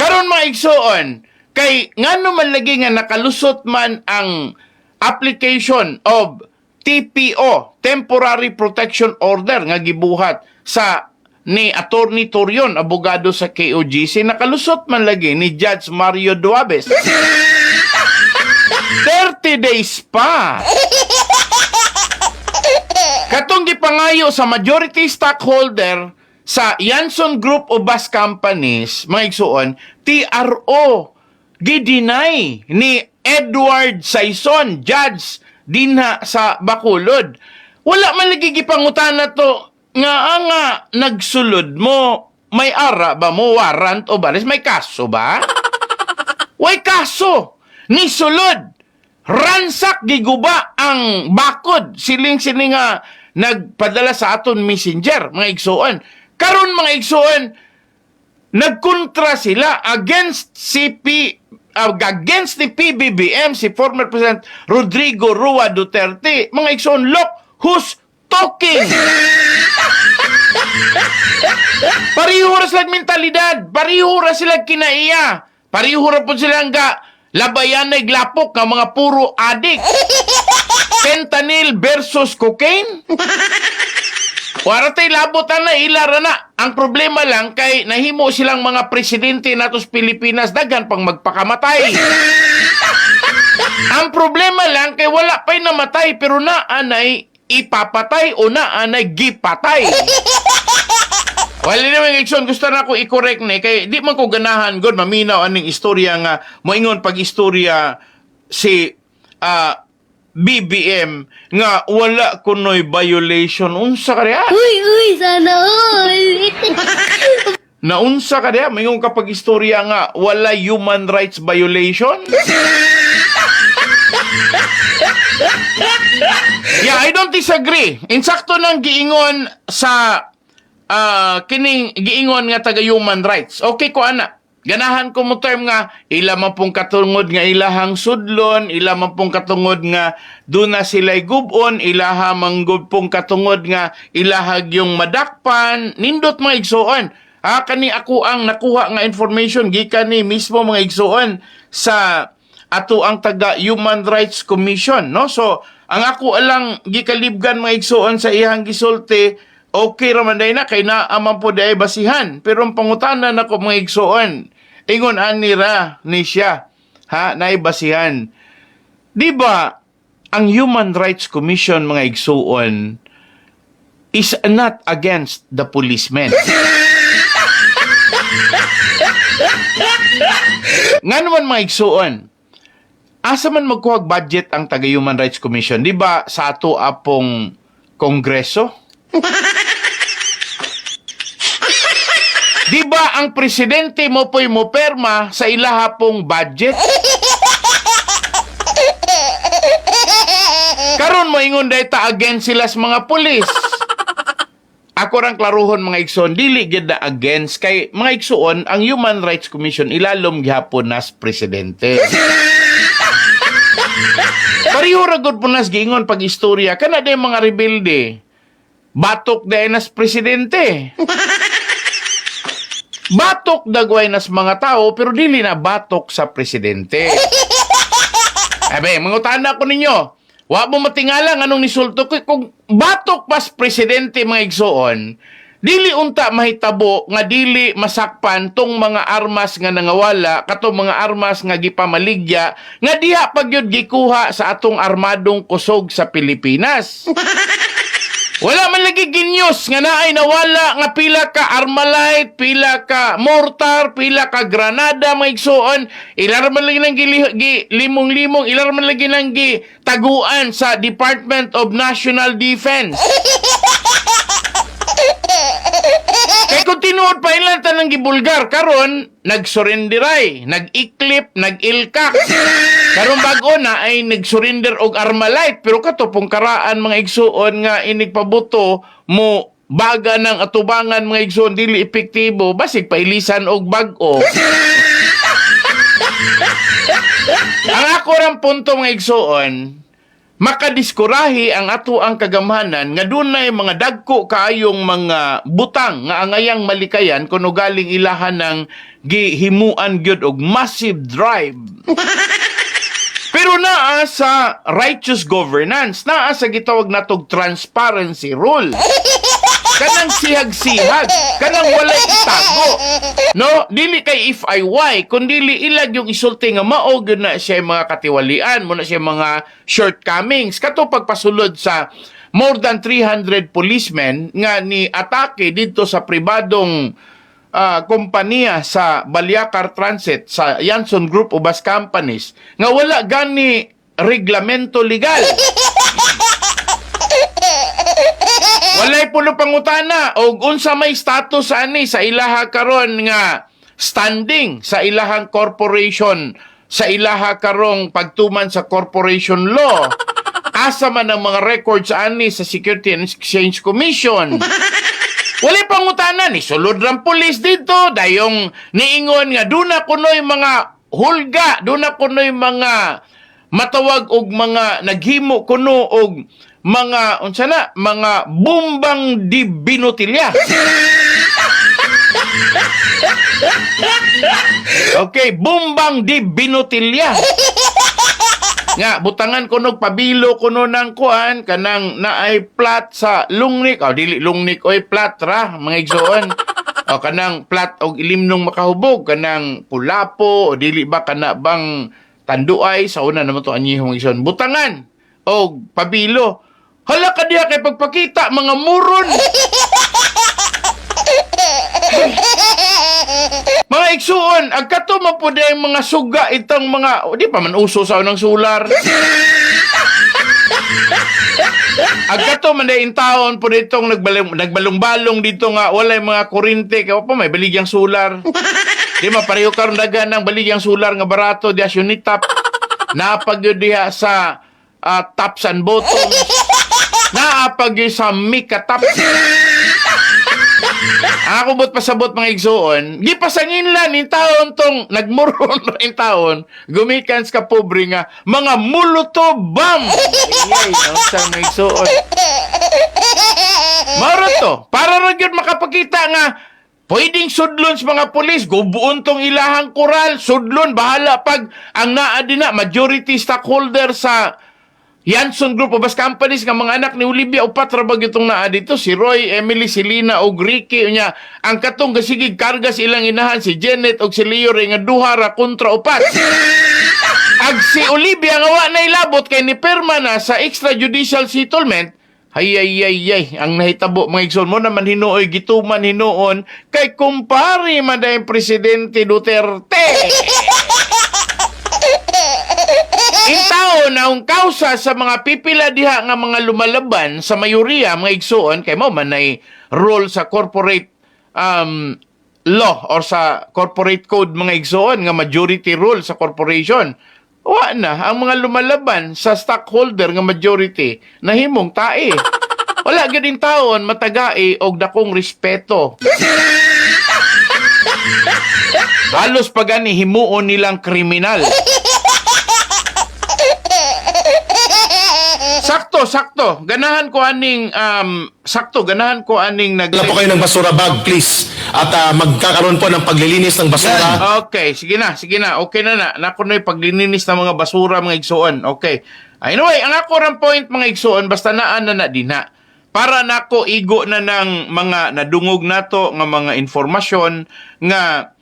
Karon mga igsuon kay ngano man lagi nga nakalusot man ang application of TPO, Temporary Protection Order, nga gibuhat sa ni Attorney Torion, abogado sa KOGC, nakalusot man lagi ni Judge Mario Duabes. 30 days pa. Katong gipangayo sa majority stockholder sa Yanson Group of Bus Companies, mga igsuon, TRO, gidinay ni Edward Saison, Judge dinha sa Bacolod. Wala man lagi gipangutan na to nga nagsulod mo may ara ba mo warrant o baris may kaso ba? Way kaso ni sulod ransak giguba ang bakod siling nga nagpadala sa aton messenger mga igsuon. Karon mga igsuon nagkontra sila against against ni PBBM, si former President Rodrigo Roa Duterte. Mga igsoon, look who's talking! Pariho ra silang mentalidad, pariho ra silang kinaiya, pariho ra po silang labayan na iglapok ng mga puro adik. Fentanyl versus cocaine? Waratay labotan na ilara na. Ang problema lang kay nahimo silang mga presidente natos Pilipinas daghan pang magpakamatay. Ang problema lang kay wala pa'y namatay pero naanay ipapatay o naanay gipatay. Wala naman Ikson, gusto na ako i-correct ni kay di man ko ganahan god maminaw aning istorya nga moingon pag istorya si BBM nga wala kunoy violation unsa ka diha? Uy, sana all. Naunsa ka diha? Mayong kapag istorya nga wala human rights violation? Yeah, I don't disagree. Insakto nang giingon sa kining giingon nga taga human rights. Okay ko ana. Ganahan ko mo term nga, ila man pong katungod nga ilahang sudlon, ila man pong katungod nga doon na sila'y gubon, ilaha man pong katungod nga ilahag yung madakpan, nindot mga igsuon. Kani ako ang nakuha nga information, gikan ni mismo mga igsuon sa ato ang taga Human Rights Commission. No? So, ang ako alang gikalibgan mga igsuon sa ihang gisulti, okay raman day na, kay naaman po day basihan. Pero ang pangutanan ako mga igsuon, ingon anira ni siya, naibasihan. Di ba, ang Human Rights Commission, mga igsuon, is not against the policemen. Nga naman mga igsuon, asa man magkuhag budget ang taga Human Rights Commission? Di ba sa ato apong Kongreso? Di ba ang presidente mo po'y mo perma sa ilaha pong budget? Karon mo ingon dayta against sila sa mga pulis. Ako rang klaruhon mga igsoon, dili gyud na against kay mga igsoon ang Human Rights Commission ilalom gihapon nas presidente. Pariho ra gud po nas giingon pag istorya kana day mga rebelde. Batok day nas presidente. Batok dagway nas mga tao pero dili na batok sa presidente. Abe, mangutana ko ninyo. Wa mo matingala anong nisulto ko kung batok pas presidente mga igsoon, dili unta mahitabo nga dili masakpan tong mga armas nga nangawala katong mga armas nga gipamaligya nga diha pagyud gikuha sa atong armadong kusog sa Pilipinas. Wala man lagi ginyos nga naay nawala nga pila ka Armalite, pila ka mortar, pila ka granada mga igsoon, ilar man lagi nang limong-limong, ilar man lagi nang taguan sa Department of National Defense. Kay kung tinuod pa ilan tanang gibulgar karon nagsurrenderay, nag-iklip, nag-ilkak. Karon bag-o na ay nagsurrender og Armalite pero kato pong karaan mga igsuon nga inigpabuto mo baga ng atubangan mga igsuon dili epektibo basig pailisan og bag-o. Ang ako rang punto mga igsuon, makadiskurahi ang ato ang kagamhanan nga dunay mga dagko kaayong mga butang nga angayang malikayan kuno galing ilahan ng gihimuan gyud og massive drive. Pero naa sa righteous governance, naa sa gitawag natog transparency rule. Kanang sihag-sihag, kanang walay itago. No, dili kay if I why, kundi ilag yung isulti nga mao gyud na siya mga katiwalian, mo na siya mga shortcomings. Kato pagpasulod sa more than 300 policemen nga ni atake dito sa pribadong kompanya sa Balyacar Transit sa Yanson Group o Bus Companies nga wala gani reglamento legal. Walay pulo pangutana og unsa may status ani sa ilaha karon nga standing sa ilahang corporation, sa ilaha karong pagtuman sa corporation law. Asa man ang mga records ani sa Security and Exchange Commission. Walay pangutana ni sulod rang pulis dito dayong niingon nga duna kunoy mga hulga, duna kunoy mga matawag og mga naghimo kuno og mga unsa na mga bumbang di binotilya. Okay, bumbang di binotilya. Nga butangan kuno pabilo kuno nang kuan kanang naay plat sa lungnik o dili lungnik oy plat ra mga igsoon. O kanang plat og ilimnong makahubog kanang pulapo o dili ba kana bang tanduay sa una naman to anyihong igsoon. Butangan og pabilo. Hala ka diha kay pagpakita mga muron. Mga igsuon, agkato mapude ang mga suga itang mga, di pa man uso sa unang sular. Agkato man dahin taon po ditong nagbalong-balong dito nga, walay mga kurinte, kaya pa may baligyang sular. Di mapareho karon dagan ng baligyang sular nga barato, diya sunitap. Napagyo diha sa tops and bottoms. Naapagyo sa mikatap. Ako bot pasabot mga igsuon, gipasangin lang in taon tong nagmuron in taon, gumikan sa pobre nga mga molotov bomb. Ay, nausang mga igsuon. Maro to, para rin yun makapakita nga pwedeng sudlon sa mga pulis, gubuon tong ilahang koral, sudlon, bahala pag ang naa din na majority stockholder sa Yanson Group of Bus Companies nga mga anak ni Olivia upat rabag itong naa dito si Roy, Emily, si Lina og Ricky unya ang katong gasigig karga sa ilang inahan si Janet og si Leo nga duha ra kontra upat. Ag si Olivia nga wa na ilabot kay ni perma na sa extrajudicial settlement. Ay ang nahitabo mga igsoon mo naman hinuoy gituman hinuon kay kumpare man dayong Presidente Duterte. ang kausa sa mga pipila diha nga mga lumalaban sa mayoriya mga igsuon kay mo man ay role sa corporate law or sa corporate code mga igsuon nga majority rule sa corporation. Wa na ang mga lumalaban sa stockholder nga majority nahimong tae. Wala gading taon matagai og dakong respeto. Halos pagani himuon nilang kriminal. Sakto. Ganahan ko aning Wala po kayo ng basura bag, please. At magkakaroon po ng paglilinis ng basura. Okay, sige na. Okay na. Nako na yung paglilinis ng mga basura, mga igsuon. Okay. Anyway, ang ako ram point, mga igsuon, basta naan na din ha. Para nako igo na ng mga nadungog nato nga mga informasyon nga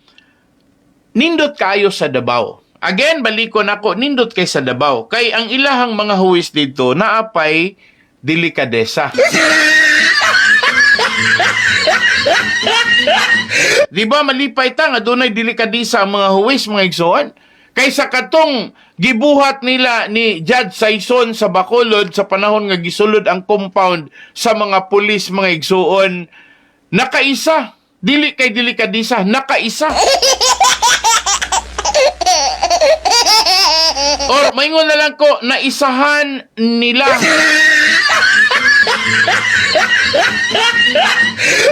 nindot kayo sa Davao. Again, balikon ako, nindot kay sa Davao. Kay ang ilahang mga huwis dito, naapay delikadesa. Di ba malipay ta nga dunay delikadesa ang mga huwis, mga igsoon? Kaysa katong gibuhat nila ni Judge Saison sa Bacolod sa panahon nga gisulod ang compound sa mga pulis, mga igsoon, nakaisa. Dili kay delikadesa, nakaisa. Or maingon na lang ko, naisahan nila.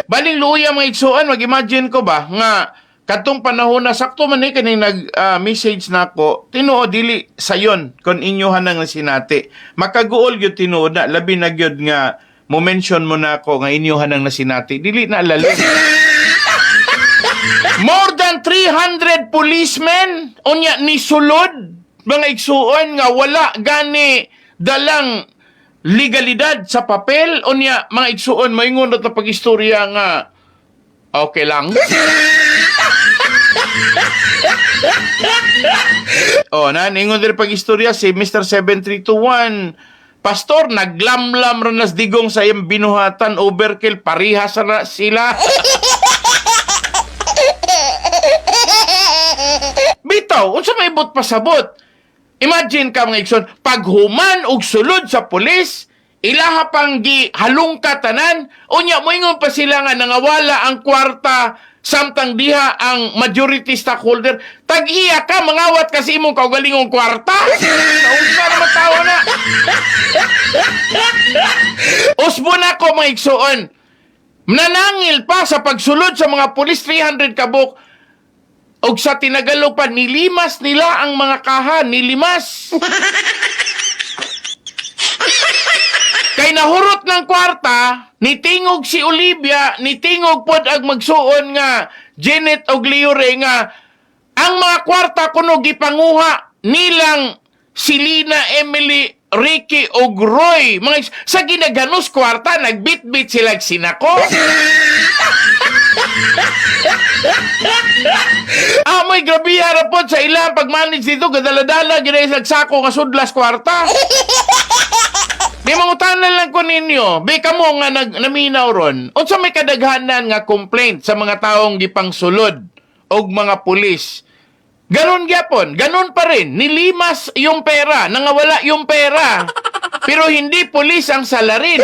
Baling luya mga igsuan, mag-imagine ko ba nga katong panahon na sakto man ni kaning nag-message na ako, tinuod dili sayon kon inyohan nang nasinati. Makaguol gyud tinuod na labi na gyud nga mo-mention mo na ako nga inyohan nang nasinati. Dili na lalim. More than 300 policemen unya ni sulod mga igsuon nga wala gani dalang legalidad sa papel unya mga igsuon moingon na pag-istorya nga okay lang. Naningon din pag-istorya si Mr. 7321 Pastor, naglamlam ron nas digong sa iyang binuhatan, overkill, parihas na sila. Bitaw, unsa may ibot pasabot? Imagine ka mga igsoon, paghuman og sulod sa pulis, ilaha pang gi halungka tanan, unya moingon pa sila nga nangawala ang kwarta samtang diha ang majority stockholder. Tag-iya ka, mangawat kasi imong kaugalingong kwarta. Naunsa na matawa na. Usbon ako mga igsoon, nanangil pa sa pagsulod sa mga pulis 300 kabuk. Og sa tinagalog pa, nilimas nila ang mga kahan, nilimas. Kay nahurot ng kwarta, nitingog si Olivia, nitingog pod ag magsuon nga Janet og Leore nga ang mga kwarta kuno gipanguha nilang Silina, Emily, Ricky og Roy. Mga sa ginaganos kwarta, nagbitbit sila sinako. Amoy grabe harapon sa ilang pag-manage dito, gadaladala ginay sagsako nga sudlas kwarta. Di mangutanan lang ko ninyo, be kamo nga naminaw ron, unsa may kadaghanan nga complaint sa mga taong gipangsulod og mga pulis. Ganon gyapon, ganon pa rin, nilimas yung pera, nangawala yung pera, pero hindi pulis ang salarin.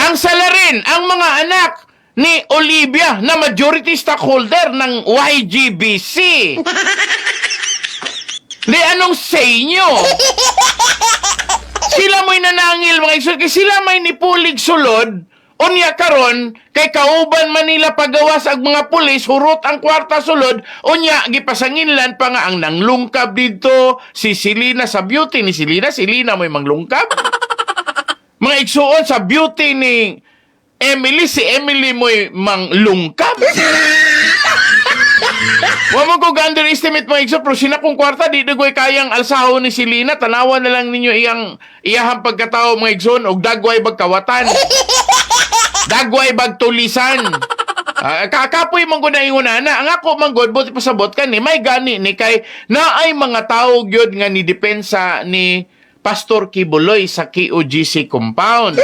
Ang salarin, ang mga anak ni Olivia na majority stockholder ng YGBC. Di anong say nyo? Sila mo'y nanangil mga igsoon, kay sila may nipulig sulod, unya karon kay kauban Manila pagawas ang mga pulis, hurot ang kwarta sulod, unya gipasanginlan pa nga ang nanglungkab dito, si Silina sa beauty ni Silina mo'y manglungkab. Mga igsuon sa beauty ni Emily, si Emily mo'y manglungkab. Wa mo ko ga-underestimate mga igsoon, pero sinakong kwarta, di dagoy kayang alsahon ni Silina, tanawan na lang ninyo iyahang pagkatao mga igsoon, og dagway bagkawatan. Dagway bagtulisan. Kakapoy man gud na ingunana, ang ako man gud buti pasabot kani, may gani ni kay naay mga tawo gyud nga ni depensa ni Pastor Kibuloy sa KOGC compound.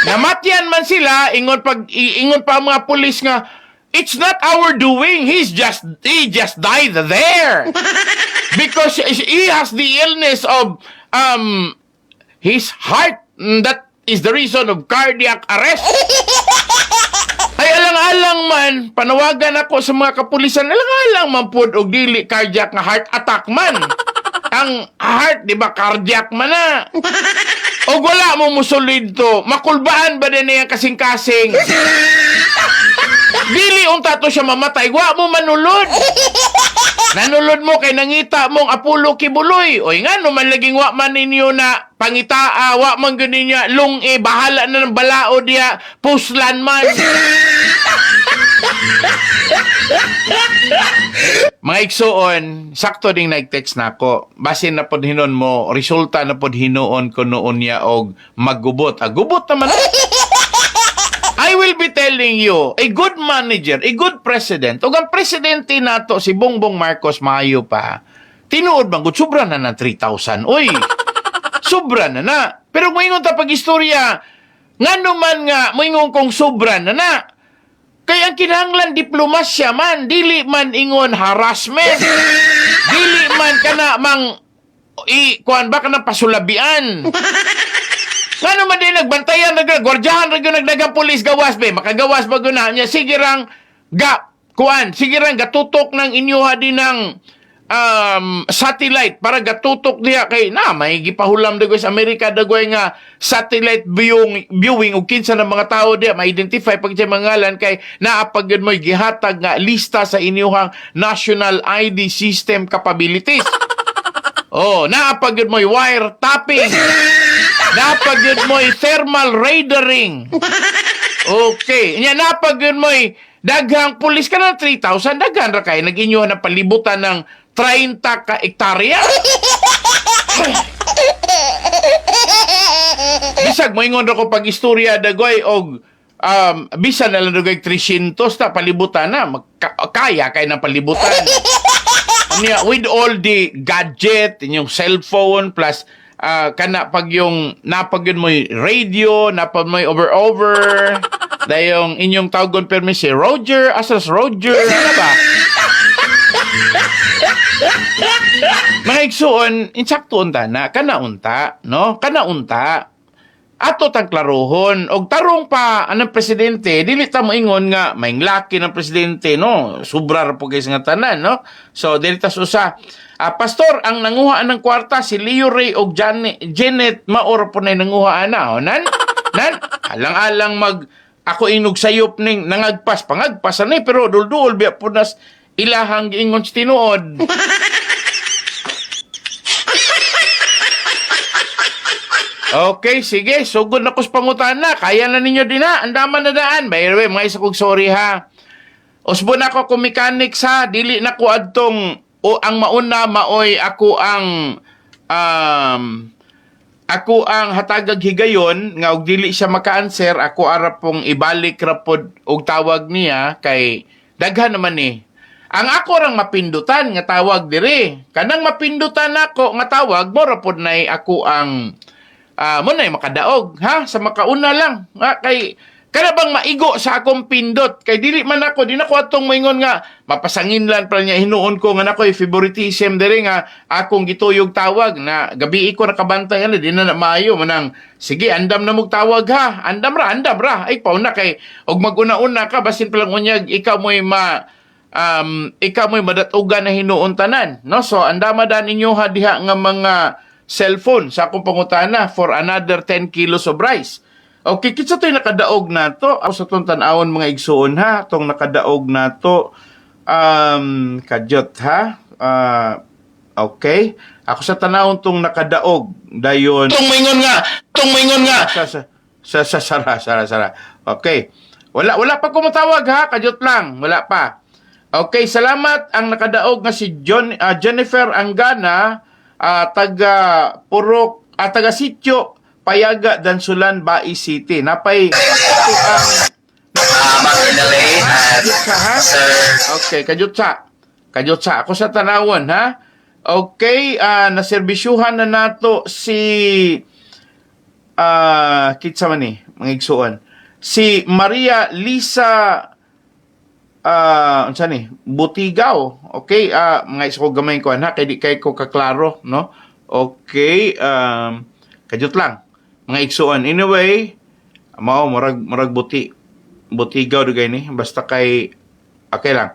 Namatyan man sila, ingon pa ang mga pulis nga, it's not our doing, he just died there. Because he has the illness of his heart. That is the reason of cardiac arrest. Ay alang-alang man, panawagan ako sa mga kapulisan, alang-alang man po og dili cardiac nga heart attack man. Ang heart, di ba, cardiac man na. O wala mo musulid to, makulbaan ba din niya kasing-kasing? Dili unta to siya mamatay, wa mo manulod. Nanulod mo kay nangita mong Apollo Kibuloy. Oy nga, naman laging wa man ninyo na pangitaa, wa man ganin niya, bahala na ng balao diya, puslan man. Mga igsuon, sakto ding nag-text na ako. Basin na pod hinon mo, resulta na pod hinuon ko noon niya og maggubot. Gubot naman. I will be telling you, a good manager, a good president, ug ang presidente nato si Bongbong Marcos maayo pa. Tinuod bang gud sobra na ng 3,000. Oy. Sobra na. Pero moingon ta pag istorya, ngano man nga moingon kong sobra na. Kaya ang kinahanglan diplomasya man, dili man ingon harassment. Dili man kana mang kuan ba kana pasulabian. Ngano man din nagbantayan, gwardiyahan, nagdagang pulis, gawas ba? Makagawas ba guna niya? Sige rang, sige rang, gatutok ng inyuha din ng satellite para gatutok niya kay may gipahulam dagoy sa Amerika dagoy nga satellite viewing ug kinsa ng mga tao diya ma-identify pag siya mangalan kay naapagad mo gihatag nga lista sa inyuhang national ID system capabilities. Oh, naapagad mo wire tapping. Napagod mo'y thermal radaring. Okay. Nya napagod mo'y daghang pulis ka ng 3,000. Daghan ra kay nag-inyo na palibutan ng 30 ka ektarya. Bisag mo ingon ko pag istorya dagoy og bisan na lang dagoy 300 ta palibutan na. Kaya kay ng palibutan. With all the gadget, inyong cellphone plus kana pag yung napagyon mo radio, napag mo over dayong inyong tawgon permi si Roger, asas Roger, ano ba? Mga igsuon, insakto unta na, kana unta, no? Kana unta. Ato tang klarohon, og tarong pa anang presidente, dili ta mo ingon nga maing laki ng presidente, no? Sobra po guys nga tanan, no? So, dili ta usa. Pastor, ang nanguhaan ng kwarta, si Leo Ray o Janet Maor po na nanguhaan na. Nan, alang-alang ako inog sayop ning nangagpas, pangagpas na pero dul-dul, biya po nas ilahang giingon sa tinuod. Okay, sige, sugod na ko sa pangutan na. Kaya na ninyo din na, andaman na daan. By the way, mga isa kong sorry ha. Usbo na ako kung mechanics ha, dili na ko adtong ang mauna maoy ako ang hatagag higayon nga og dili siya maka-answer ako ara pong ibalik ra pod og tawag niya kay daghan naman ang ako rang mapindutan nga tawag diri kanang mapindutan ako nga tawag mo ra pod nay ako ang mo nay makadaog ha sa makauna lang nga kay kada bang maigo sa akong pindot kay dili man ako di na ko atong moingon nga mapasangin lang pa niya hinuon ko nga nakoy favoritism diri nga akong gituyog tawag na gabi ko nakabantay ana di na maayo manang sige andam na mog tawag ha andam ra ay pauna kay og maguna-una ka basin pa lang unyag ikaw mo'y madatugan na hinuon tanan no so andama dan inyo ha diha nga mga cellphone sa akong pangutana for another 10 kilos of rice. Okay, kitsa to'y nakadaog na to. Ako sa itong tanawon mga igsuon ha. Itong nakadaog na to. Kadyot ha. Okay. Ako sa tanawon itong nakadaog. Dayon. Itong maingon nga. Sara. Okay. Wala pa kumutawag ha. Kadyot lang. Wala pa. Okay, salamat. Ang nakadaog nga si Jennifer Angana, taga Purok, taga Sitio, Payaga, Dansulan, Bai City. Napay okay, kadyutsa. Ako sa tanawon, ha? Okay, naserbisyuhan na nato si kitsa man mga igsuon. Si Maria Lisa unsa ni? Butigaw. Okay? Mga iso ko gamay ko ana kay di kay ko kaklaro, no? Okay, kajut lang. Mga igsuon. Anyway, mao murag butigaw dugay ni basta kay okay lang.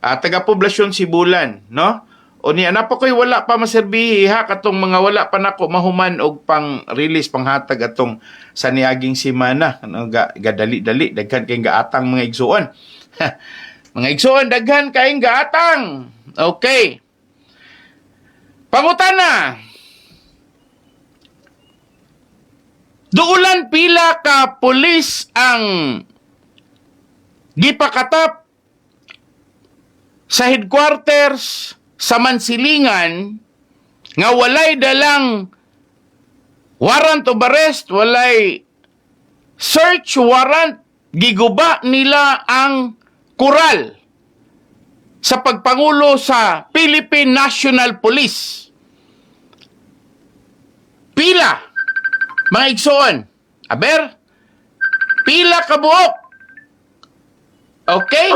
Taga-poblasyon Sibulan, no? O niya na pa ko'y wala pa maserbihi ha katong mga wala pa nako mahuman og pang release panghatag atong sa niaging semana ano gadali-dali daghan kay gaatang mga igsuon. Mga igsuon daghan kay gaatang. Okay. Pangutana. Duulan pila ka pulis ang gipakatap sa headquarters sa Mansilingan nga walay dalang warrant of arrest, walay search warrant, giguba nila ang kural sa pagpangulo sa Philippine National Police. Pila, mga igsoon, aber, pila ka buok. Okay?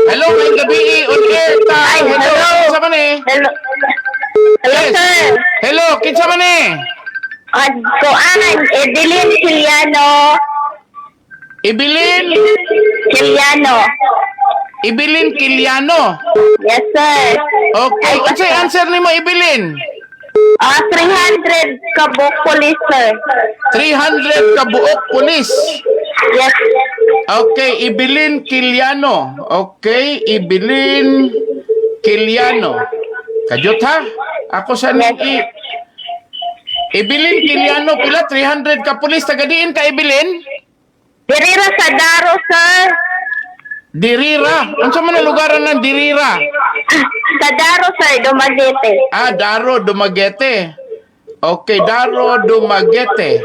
Hello, may gabi on air ta. Hello, kinsa man eh? Hello. Hello, Yes. sir. Hello, kinsa man eh? Kuan, Evelyn Ciliano. Ibilin Kiliano. Yes, sir. Okay, unsay answer nimo Ibilin? 300 kabuk police, sir. 300 ka buok pulis. Yes. Okay, Ibilin Kiliano. Okay, Ibilin Kiliano. Kajot ha? Ako sa ning Ibilin Kiliano pila 300 ka pulis taga diin ka Ibilin? Dirira sa Daro, sir. Dirira. Unsa man ang lugaran ng Dirira? Sa Daro, sir, Dumaguete. Daro Dumaguete. Okay, Daro Dumaguete.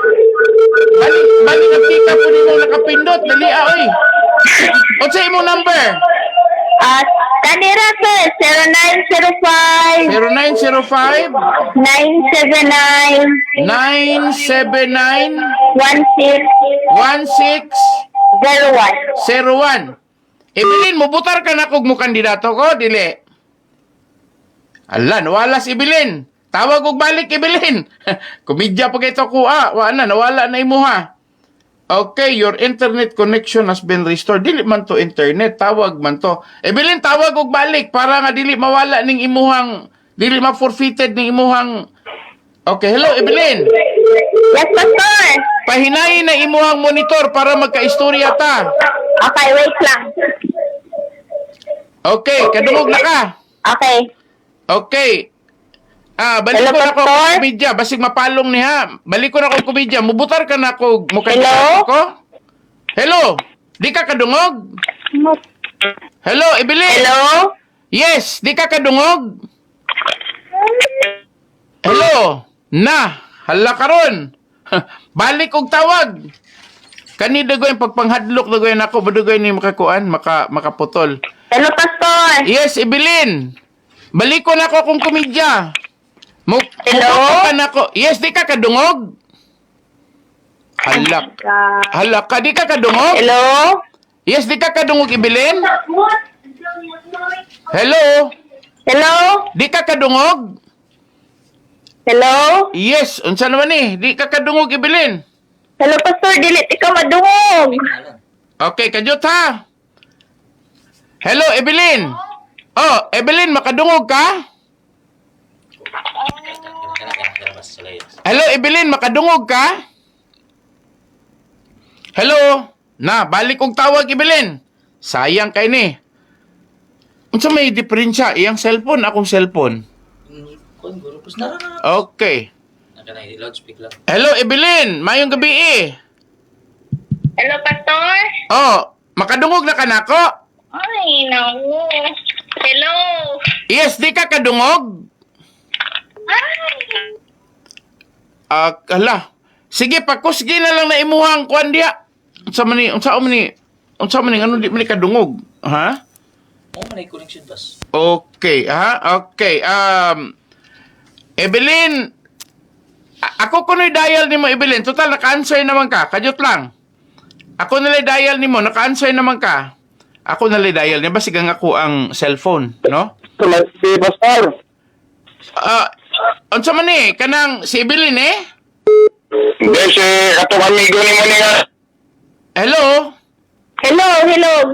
Bali nakita po nimo nakapindot dali oy. Unsa imong number? Kanira, sir, 0905 0905 979 979 1601. 1601. Ibilin, mubutar ka na kog mo kandidato ko, dili. Ala, nawala si Ibilin. Tawag og balik, Ibilin. Komedya pa kito ko, nawala na imuha. Okay, your internet connection has been restored. Dili man to internet, tawag man to. Ibilin, tawag og balik para nga dili mawala ning imuhang, dili ma-forfeited ning imuhang. Okay, hello, Ibilin. Yes, pastor. Pahinayin na imuhang monitor para magka-istorya ta. Okay, wait lang. Okay, kadungog na ka. Okay. Okay. Balik Hello, ko na ko Pastor? komedya. Basig mapalong ni ha. Balik ko na ko komedya. Mubutar ka na ko. Hello? Ko. Hello? Di ka kadungog? Hello, Ibilin? Hello? Yes, di ka kadungog? Hello? Na, hala karon. Balik og tawag. Kani dagoy pagpanghadlok dagoy nako, badugoy ni makakuan, makaputol. Hello, pastor. Yes, Ibilin. Balik ko na ko kung komedya. Hello? Ka na ko. Yes, di ka kadungog? Hala ka, di ka kadungog? Hello? Yes, di ka kadungog, Ibilin? Hello? Hello? Di ka kadungog? Hello? Yes, unsa naman eh? Di ka kadungog, Ibilin? Hello, pastor. Dilit ikaw madungog. Okay, kajut ha? Hello, Evelyn? Oh, Evelyn, makadungog ka? Hello, Evelyn, makadungog ka? Hello? Na, balik kong tawag, Evelyn. Sayang kay ni. Unsa may diferensya? Iyang cellphone, akong cellphone. Okay. Hello, Evelyn. Mayong gabi eh. Hello, pastor. Oh, makadungog na ka na ako? Ay, naku. Hello? Yes, di ka kadungog? Hala. Sige, pakusgi na lang na imuhang kuan diya. Unsa man ni, ano di man ni kadungog? Ha? May connection bus. Okay, ha? Okay. Evelyn, Ako kuno'y dial nimo Evelyn. Total naka-answer naman ka. Kadyot lang. Ako nalay dial nimo, naka-answer naman ka. Ako nalay dial niya, basigang ako ang cellphone, no? Si Pastor. Unsa man ni kanang si Evelyn eh? Hindi, si katong amigo ni mo nga. Hello? Hello.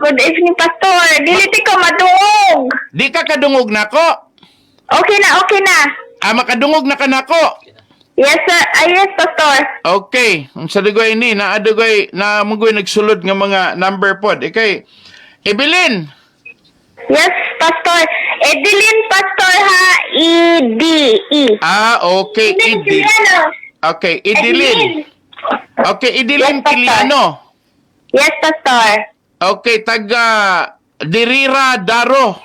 Good evening, Pastor. Dili ti ka madungog. Di ka kadungog nako. Okay na. Makadungog na ka nako. Yes, sir. Yes, Pastor. Okay, sa dugay ni naadugay na mugoy nagsulod nga mga number pod. Ikay Evelyn. Yes, Pastor. Edeline, Pastor, ha? E-D-E. Okay, Evelyn. Okay, Evelyn. Okay, Evelyn Yes, Pastor. Kiliano. Yes, Pastor. Okay, taga Dirira Daro.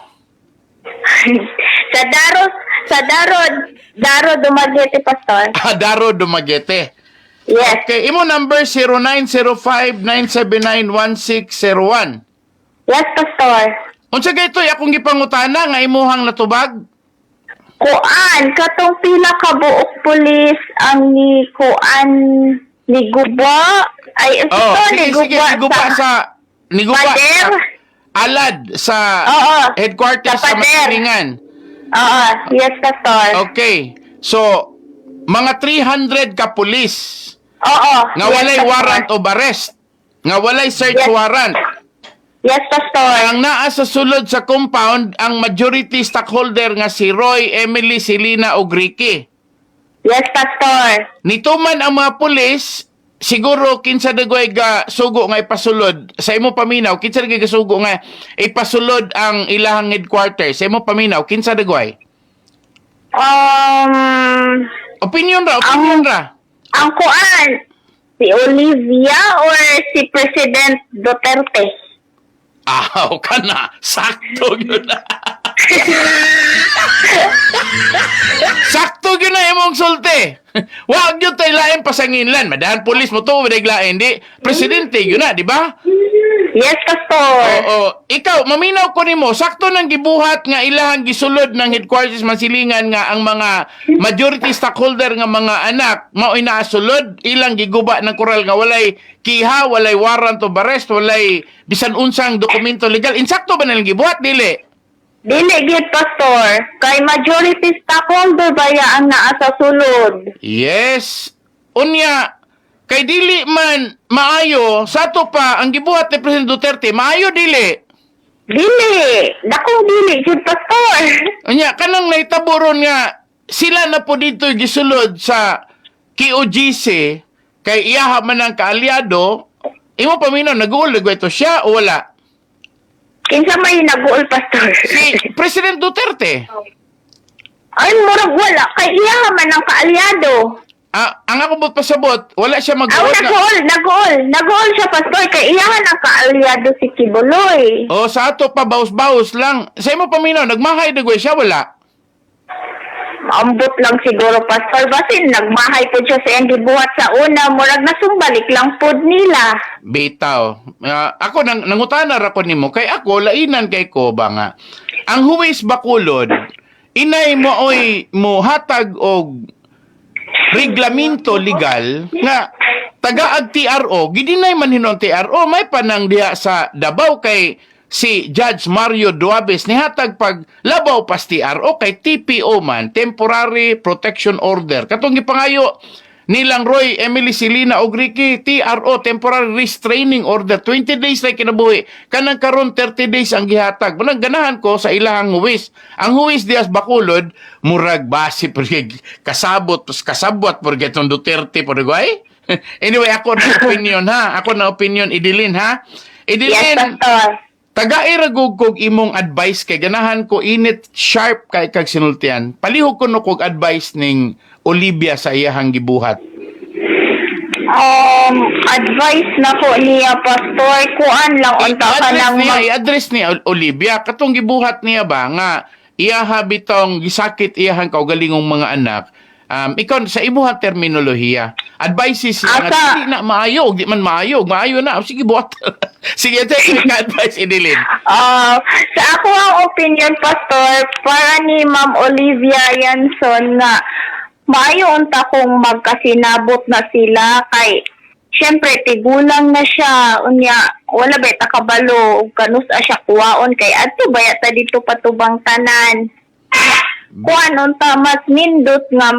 Daro Dumaguete, Pastor. Daro Dumaguete. Yes. Okay, imo number 0905-979-1601. Yes, Pastor. Unsa gaytoy akong gipangutana nga imuhang natubag? Kuan, katong pila ka buok pulis ang ni Kuan ni Guba. Ay, Sige, niguba sa Pader. alad sa Oo. headquarters Sa sa Pader. Matilingan. Oo, yes, Pastor. Okay. So, mga 300 ka pulis Oo. nga yes, walay Pastor. warrant of arrest, nga walay search Yes. warrant. Yes, Pastor. Ang naa sa sulod sa compound ang majority stockholder nga si Roy, Emily, Selena ug Ricky. Yes, Pastor. Nituman ang mga pulis, siguro kinsa dagway ga sugo nga ipasulod sa imo paminaw, kinsa dagway ga sugo nga ipasulod ang ilahang headquarters. Sa imo paminaw, kinsa dagway? Opinion ra. Ang Kuan, si Olivia or si President Duterte? Ka na. Sakto yun na. Sakto yun na imong sulti. Wag yun tayo lain pasanginlan. Madahan polis mo to, wadag lain. Di, presidente yun na, di ba? Yes, Pastor. Oo. Ikaw, maminaw ko nimo, sakto nang gibuhat nga ilahang gisulod ng headquarters Masilingan nga ang mga majority stockholder nga mga anak mao inaasulod, ilang giguba ng koral nga walay kiha, walay warrant of arrest, walay bisan unsang dokumento legal. Insakto ba nilang gibuhat, dili? Dili gid, Pastor. Kay majority stockholder baya ang naa sa sulod. Yes. Unya, kay dili man maayo, sa to pa, ang gibuhat ni President Duterte, maayo dili. Dili. Dakong dili gid, Pastor. Unya, kanang naitaburon nga, sila na po dito gisulod sa KOGC, kay iyaha man ang kaalyado, imo paminaw, nag-uulag ba ito siya o wala? Kinsa may naguol, Pastor? Si President Duterte. Ay, murag wala. Kay iya man ang kaalyado. Ang ako bot pasabot, wala siya Aw, mag-uod na. naguol siya, Pastor. Kay iya ang kaalyado si Kibuloy. O, sa ato pa, baus-baus lang. Sa imo paminaw, nagmahay na siya, wala? Ambot lang siguro, Pastor. Basin, nagmahay po siya sa hindi buhat sa una. Murag nasumbalik lang po nila. Bitaw. Ako, nangutana ra ko nimo, kay ako, lainan kay ko ba nga. Ang huwis Bacolod, inay mo oy mo hatag og reglamento legal nga tagaag TRO, gidinay man hinon TRO, may panang diha sa Davao kay si Judge Mario Duabes nihatag pag labaw pas TRO kay TPO man, Temporary Protection Order. Katong gipangayo nilang Roy, Emily, Selena ug Ricky, TRO, Temporary Restraining Order, 20 days na kinabuhi. Kanang karon 30 days ang gihatag. Manang ganahan ko sa ilahang huwis. Ang huwis dias Bacolod, murag basi pergi kasabot, kasabwat pergi itong Duterte pergi. Anyway, ako na opinion ha. Ako na opinion, Idilin ha. Yes, Idilin, Pastor. taga-iragog kog imong advice kay ganahan ko init sharp kay kag sinultian. Palihog ko no kog advice ning Olivia sa iyahang gibuhat. Advice na ko niya, Pastor. Kuan lang unta ka lang I-address niya Olivia katong gibuhat niya ba nga iyaha bitong gisakit iyahang kaugalingong mga anak. Ikaw sa imuhang terminolohiya. Advices nga Asa? di na maayo, di man maayo na. Sige buhat. Sige, take ka advice Idilin. Sa ako ang opinion, Pastor, para ni Ma'am Olivia Yanson nga maayo unta kung magkasinabot na sila kay syempre tigulang na siya unya wala ba ta kabalo ug kanus siya kuwaon kay adto baya ta dito patubang tanan. Kuan unta mas nindot nga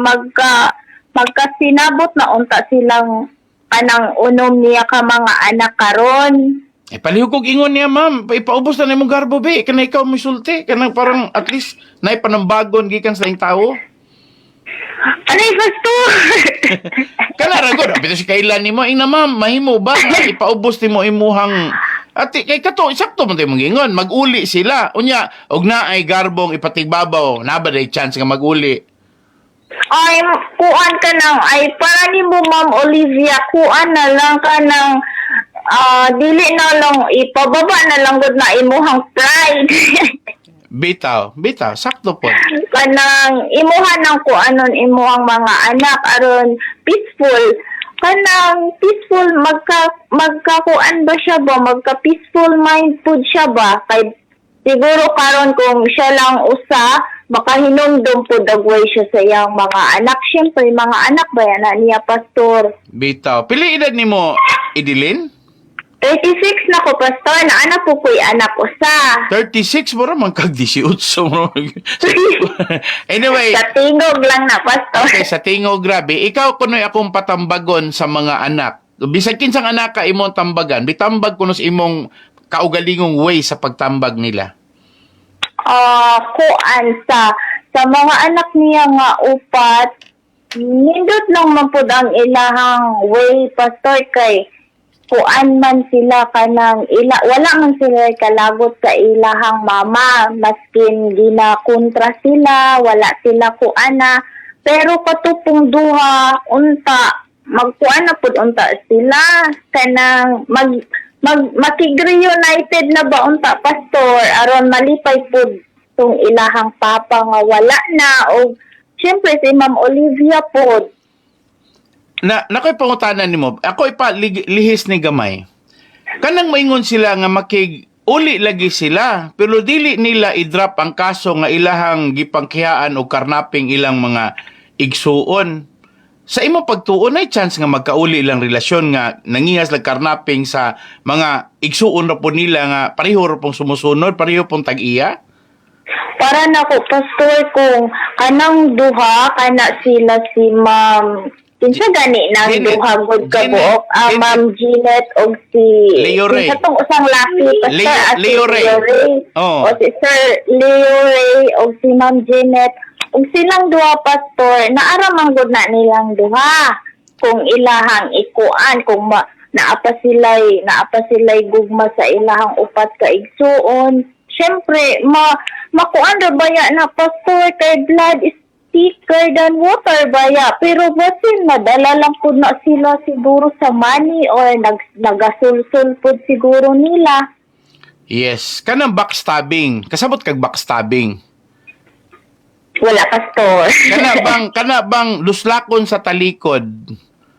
magkasinabot na unta silang kanang unom niya ka mga anak karon. Palihog kog ingon niya, ma'am. Ipaubos na nimong garbo, be. Kana ikaw misulti. Kanang parang at least na panambagon gikan sa ing tao. Ano gusto? Kana ra gud, bitaw si kailan nimo ina ma'am, mahimo ba nga ipaubos nimo imuhang ati kay kato sakto man tay mangingon, maguli sila. Unya, og naay garbong ipatigbabaw, na ba day chance nga maguli? Ay, kuan ka nang, ay para ni mo Ma'am Olivia, kuan na lang ka nang, dili na lang, ipababa na lang gud na imuhang pride. Bitaw, sakto po. Kanang, imuhan ng kuanon imuhang mga anak, aron peaceful. Kanang peaceful, magkakuan ba siya ba? Magka-peaceful mind po siya ba? Kay, siguro karon kung siya lang usa, makahinumdum po dagway siya sa iyang mga anak. Siyempre, mga anak ba yan na niya, Pastor? Bitaw, pili edad nimo, Idilin? 36 na ko, Pastor. Na anak po ko'y anak usa. 36 mo raman kag 18 mo. Anyway, Sa tingog lang na, Pastor. okay, sa tingog grabe, ikaw kunoy akong patambagon sa mga anak. Bisag kinsang anak ka imong tambagan, bitambag kuno sa imong kaugalingong way sa pagtambag nila. Kuan sa mga anak niya nga upat, nindot lang man po ang ilahang way, Pastor, kay kuan man sila kanang wala man sila kalagot sa ilahang mama, maskin ginakontra sila, wala sila kuana, pero katupong duha unta magkuan na pud unta sila kanang makig-reunited na ba unta, Pastor, aron malipay pud tong ilahang papa nga wala na, o syempre si Ma'am Olivia pud. Nakoy pangutanan nimo. Ako lihis ni gamay. Kanang maingon sila nga uli lagi sila, pero dili nila i-drop ang kaso nga ilahang gipangkihaan o karnaping ilang mga igsuon. Sa imo pagtuon ay chance nga magkauli lang relasyon nga nangihas lang karnaping sa mga igsuon ra po nila nga pareho ra pong sumusunod, pareho pong tag-iya? Para na ko, Pastor, kung kanang duha kana sila si Ma'am kinsa gani nang Jeanette. duha gud ka Jeanette. buok, Jeanette. Ma'am Jeanette og si Leo Ray. kinsa tong usang laki, Pastor, Leo Ray. Oh. O si Sir Leo Ray og si Ma'am Jeanette. Ug silang duha, Pastor, naaramang gud na nilang duha kung ilahang ikuan, kung naapa sila'y gugma sa ilahang upat ka igsuon. Siyempre, makuan ra baya na, Pastor, kay blood is thicker than water baya. Pero basin, madala lang po na sila siguro sa money or nagasulsul po siguro nila. Yes, kanang backstabbing. Kasabot kag backstabbing. Wala, Pastor. Kana bang luslakon sa talikod?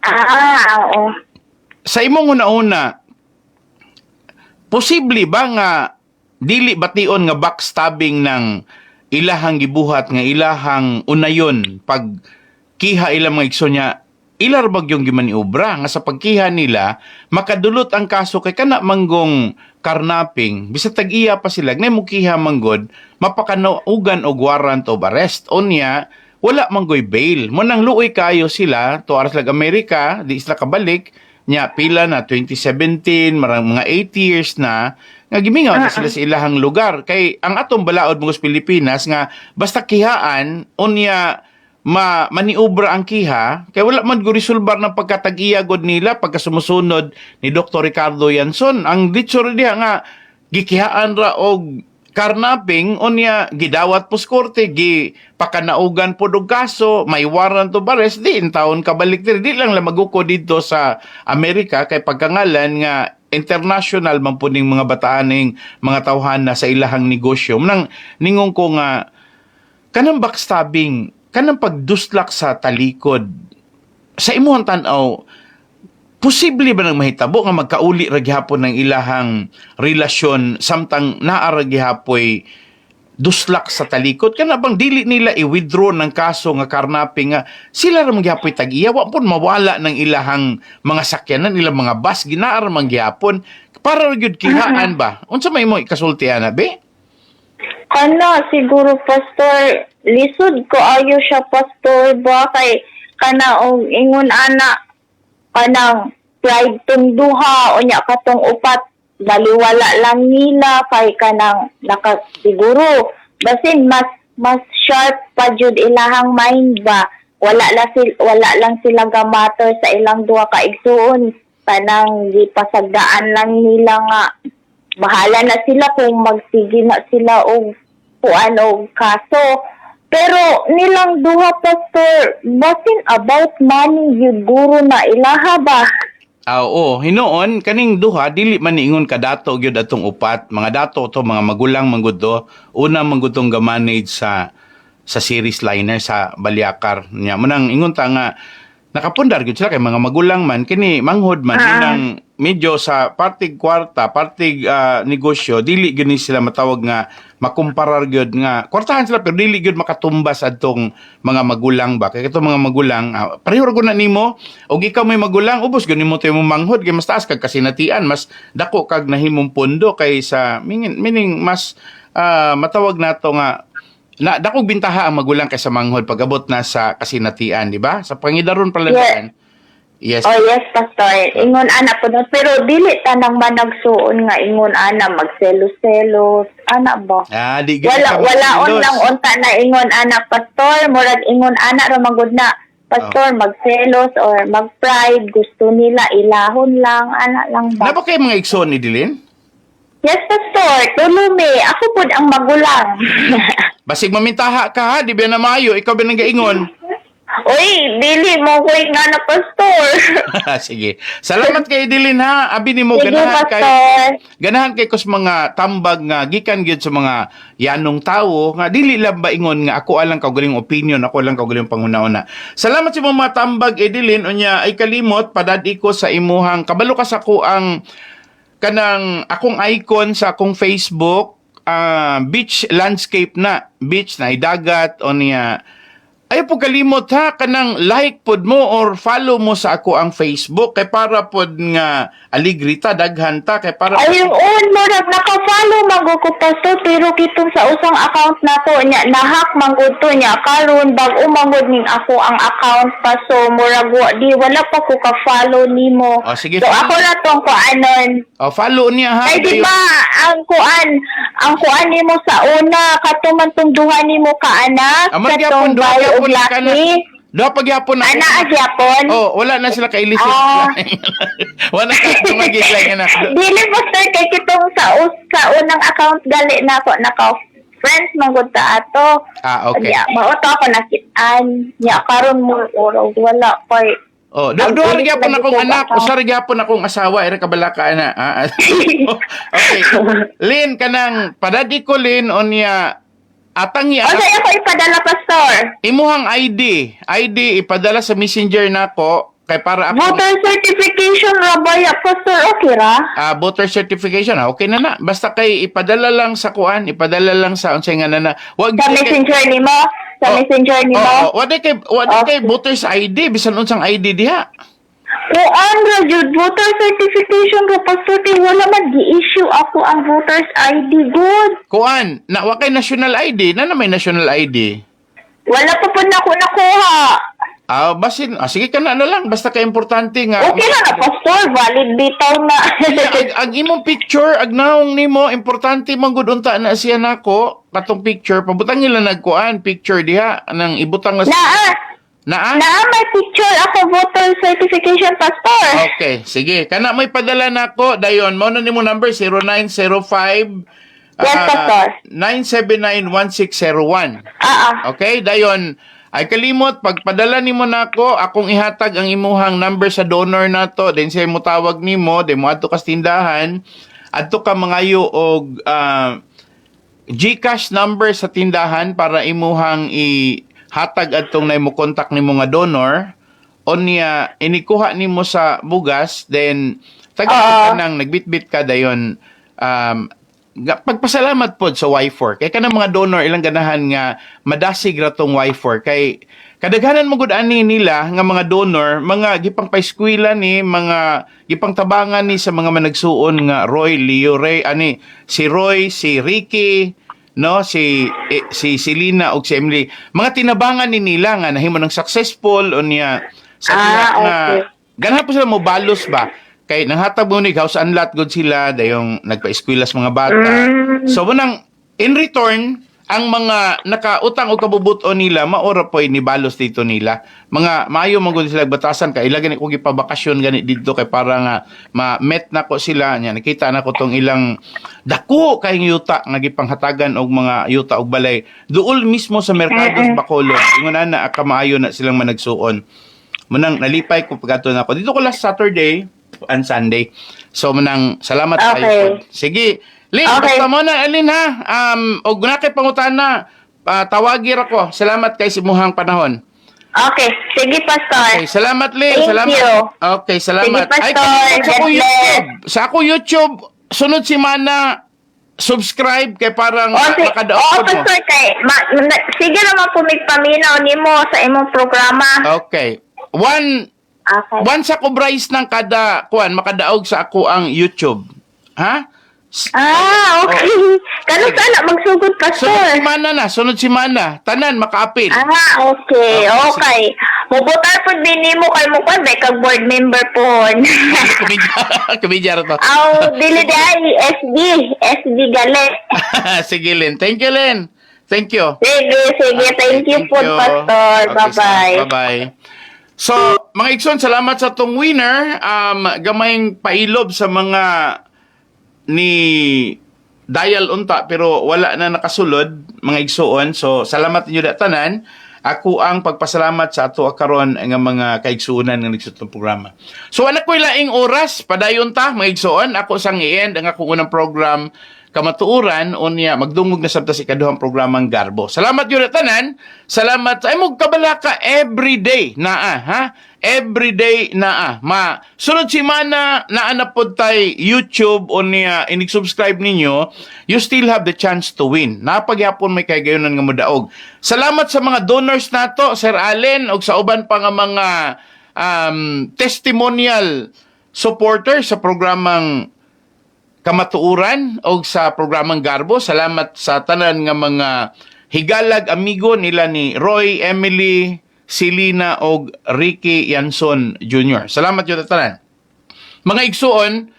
Oo. Sa imong una-una, posible ba nga dili bation nga backstabbing ng ilahang gibuhat nga ilahang unayon pag kiha ilang mga igsoon niya, ilar bagyong gimaniobra nga sa pagkiha nila makadulot ang kaso kay kana manggong karnaping bisa tag-iya pa sila ngay mukiha manggod mapakanaugan og warrant of arrest onya wala manggoy bail mo nang luoy kayo sila to aras lag Amerika di sila kabalik nya pila na 2017 marang mga 8 years na nga gimingaw na sila sa ilahang lugar kay ang atong balaod mga Pilipinas nga basta kihaan unya maniubra ang kiha kay wala man gurisulbar ng pagkatag-iya god nila pagka sumusunod ni Dr. Ricardo Yanson ang ditsura diha nga gikihaan ra og karnaping unya gidawat pus korte gi pakanaugan pod og kaso may warrant of arrest di in taon kabalik di lang maguko dito sa Amerika kay pagkangalan nga international man po ning mga bataaning mga tawhana sa ilahang negosyo nang ningon ko nga kanang backstabbing kanang pagduslak sa talikod sa imong tan-aw posible ba nang mahitabo nga magkauli ra gihapon ng ilahang relasyon samtang naa ra gihapoy duslak sa talikod kana bang dili nila i-withdraw ng kaso nga karnaping nga sila ra magyapoy tag-iya wa pud mawala ng ilahang mga sakyanan ilang mga bus ginaar man gyapon para gyud kihaan ba unsa may mo ikasulti ana be Siguro, Pastor, lisod ko ayo siya, Pastor, ba kay kana og ingon ana kanang pride tong duha o nya katong upat baliwala lang nila kay kanang siguro basin mas sharp pa jud ilahang mind ba wala lang sila gamatter sa ilang duha ka igsuon kanang gipasagdaan lang nila nga bahala na sila kung magsige na sila og kuan og kaso. Pero nilang duha, Pastor, basin about money yun guro na ilaha ba? oo hinoon kaning duha dili man niingon ka dato gyud atong upat mga dato to mga magulang manggud to una manggud tong ga-manage sa series liner sa Baliakar nya manang ingon ta nga nakapundar gyud sila kay mga magulang man kini manghod man nang medyo sa partig kwarta partig negosyo dili gyud ni sila matawag nga makumparar gyud nga kwartahan sila pero dili gyud makatumbas adtong mga magulang ba kay katong mga magulang pareho ra gud na nimo og ikaw may magulang ubos gyud nimo tayo manghod kay mas taas kag kasinatian mas dako kag nahimong pondo kay sa meaning mas matawag nato nga na dakog bintaha ang magulang kaysa manghod pagabot na sa kasinatian di ba sa pangidaron palalaan yes Oh yes, Pastor. Ingon ana po no. Pero dili tanang managsuon nga ingon ana magselos-selos. Ana ba? di gani ka Wala on magselos. lang unta na ingon ana, Pastor. Murag ingon ana ra magud na. Pastor, magselos or mag-pride. Gusto nila ilahon lang. Ana lang ba? Na ba kayo mga igsoon ni Dilin? Yes, Pastor. Tulumi. Ako po ang magulang. Basig mamintaha ka ha, di ba na maayo, ikaw ba nagaingon? Uy, dili mo ko nga na, Pastor. Sige. Salamat kay Dilin ha. Abi ni mo Sige, ganahan kay Pastor. ganahan kay kus mga tambag nga gikan gyud sa mga yanong tawo nga dili lang ba ingon nga ako alang kaugaling opinion, ako lang kaugaling panghuna-una. Salamat sa mga tambag Edilin unya ay kalimot padadi ko sa imuhang kabalo ka sa ko ang kanang akong icon sa akong Facebook beach landscape na beach na dagat o niya ay po kalimot ha kanang like pod mo or follow mo sa ako ang Facebook kay para pod nga aligrita daghan ta kay para Ayun, murag naka-follow mago ko, Pastor, pero kitong sa usang account na ko, nahack magod to niya, karon bag umangod ning ako ang account pa, so murag wala pa ko ka-follow nimo. Oh, sige, so follow. ako na tong kuanon. follow niya ha. Ay, di Dayon- ba, ang kuan nimo sa una, katuman tong duha nimo ka anak, Aman katong gyapon do bay gyapon ug na kana. laki. Do pagyapon na. Ana agyapon. Oh, wala na sila kay Ilisip. Ah. Wala na tumagigay na. Dili Pastor kay kitong sa unang account gali na ako friends magud ta ato. Okay. Mao to ako nakit-an. Nya karon mo orog wala kay Oh, Ang do ulit gyapon lagi akong ko anak, baka. usar gyapon akong asawa, ira kabalaka na. Okay. Lin kanang padadi ko Lin onya atang O sa ako ipadala Pastor. imuhang ID ipadala sa Messenger nako kay para ako Voter certification ra ba ya Pastor okay ra? voter certification okay na basta kay ipadala lang sa kuan ipadala lang sa unsay nga na wag Sa kay- messenger nimo? Sa Oh, messenger nimo? wala kay Okay. voters ID bisan unsang ID diha Kuan ra jud voter certification ra Pastor kay wala man gi-issue ako ang voters ID good. kuan na wa kay national ID na may national ID Wala pa po na ako nakuha. basin sige ka na lang basta kay importante nga Okay na Pastor, valid bitaw na. ang imong picture agnaong nimo importante man gud unta na siya nako katong picture pabutang nila nagkuan picture diha nang ibutang na naa May picture ako voter certification Pastor. okay sige kana may padala nako dayon mo na nimo number 0905 Yes, Pastor. 9791601 Ah. okay dayon ay kalimot pagpadala nimo nako akong ihatag ang imuhang number sa donor nato then siya mo tawag nimo then mo adto ka sa tindahan adto ka mangayo og GCash number sa tindahan para imuhang ihatag adtong nay mo contact nimo nga donor onya inikuha nimo sa bugas then taga ka nang nagbitbit ka dayon pagpasalamat pod sa Y4 kay kanang mga donor ilang ganahan nga madasig ra tong Y4 kay kadaghanan mo gud ani nila nga mga donor mga gipang paeskwela ni mga gipang tabangan ni sa mga managsuon nga Roy, Leo Ray ani si Roy, si Ricky, no, si Selena ug si Emily, mga tinabangan ni nila nga nahimo ng successful o niya sa nga okay. ganahan po sila mo balos ba kay nanghatag mo ni house unlat good sila dayong nagpa-eskwela sa mga bata. So munang in return ang mga nakautang o kabubuton nila maora po ni balos dito nila. Mga maayo man gud sila batasan kay ila gani ko gipabakasyon gani dito kay para nga ma-met na ko sila nya nakita na ko tong ilang dako kay yuta nga gipanghatagan og mga yuta og balay duol mismo sa merkado sa Bacolod. Ingon na maayo na silang managsuon. Munang nalipay ko pagkato na ako dito ko last Saturday and Sunday. So manang salamat kayo. Sige. Lin, basta mo na Alin ha. Og na kay pangutana, tawagir ako. Salamat kay simuhang panahon. Okay, sige Pastor. Okay, salamat Lin. Thank Salamat. you. Okay, salamat. Sige, Pastor. Ay, sa ako God YouTube. Sa ako YouTube, sunod si Mana, subscribe kay parang makadaot mo. Pastor kay sige naman po paminaw nimo sa imong programa. Okay. One sa kubrais ng kada kuan makadaog sa ako ang YouTube. Ha? Okay. Kano sana magsugod Pastor? Sunod si Mana. Tanan makaapil. Okay. Mubutar po din nimo kay mo pa kag board member po. Kumidya to. Dili dai SB galit. Sige Len. Thank you Len. Thank you. Sige. Thank you po Pastor. Okay, Bye-bye. Bye-bye. So, mga igsoon, salamat sa tong winner. Gamayng pailob sa mga ni dial unta pero wala na nakasulod mga igsoon. So, salamat ninyo tanan. Ako ang pagpasalamat sa ato karon nga mga kaigsuonan nga nagsutong programa. So, anak ko laing oras padayon ta mga igsoon. Ako sang i-end ang akong unang program kamatuuran unya magdungog na sabta si kaduhang programang Garbo. Salamat yun tanan. Salamat ay mo kabalaka everyday naa ha. Everyday naa. Sunod si Mana naa na pod tay YouTube unya inig-subscribe ninyo, you still have the chance to win. Napagyapon may kay gayonan nga modaog. Salamat sa mga donors nato, Sir Allen ug sa uban pa nga mga testimonial supporters sa programang kamatuuran o sa programang Garbo. Salamat sa tanan nga mga higalag amigo nila ni Roy, Emily, Selena o Ricky Yanson Jr. Salamat yun tanan. Mga igsuon,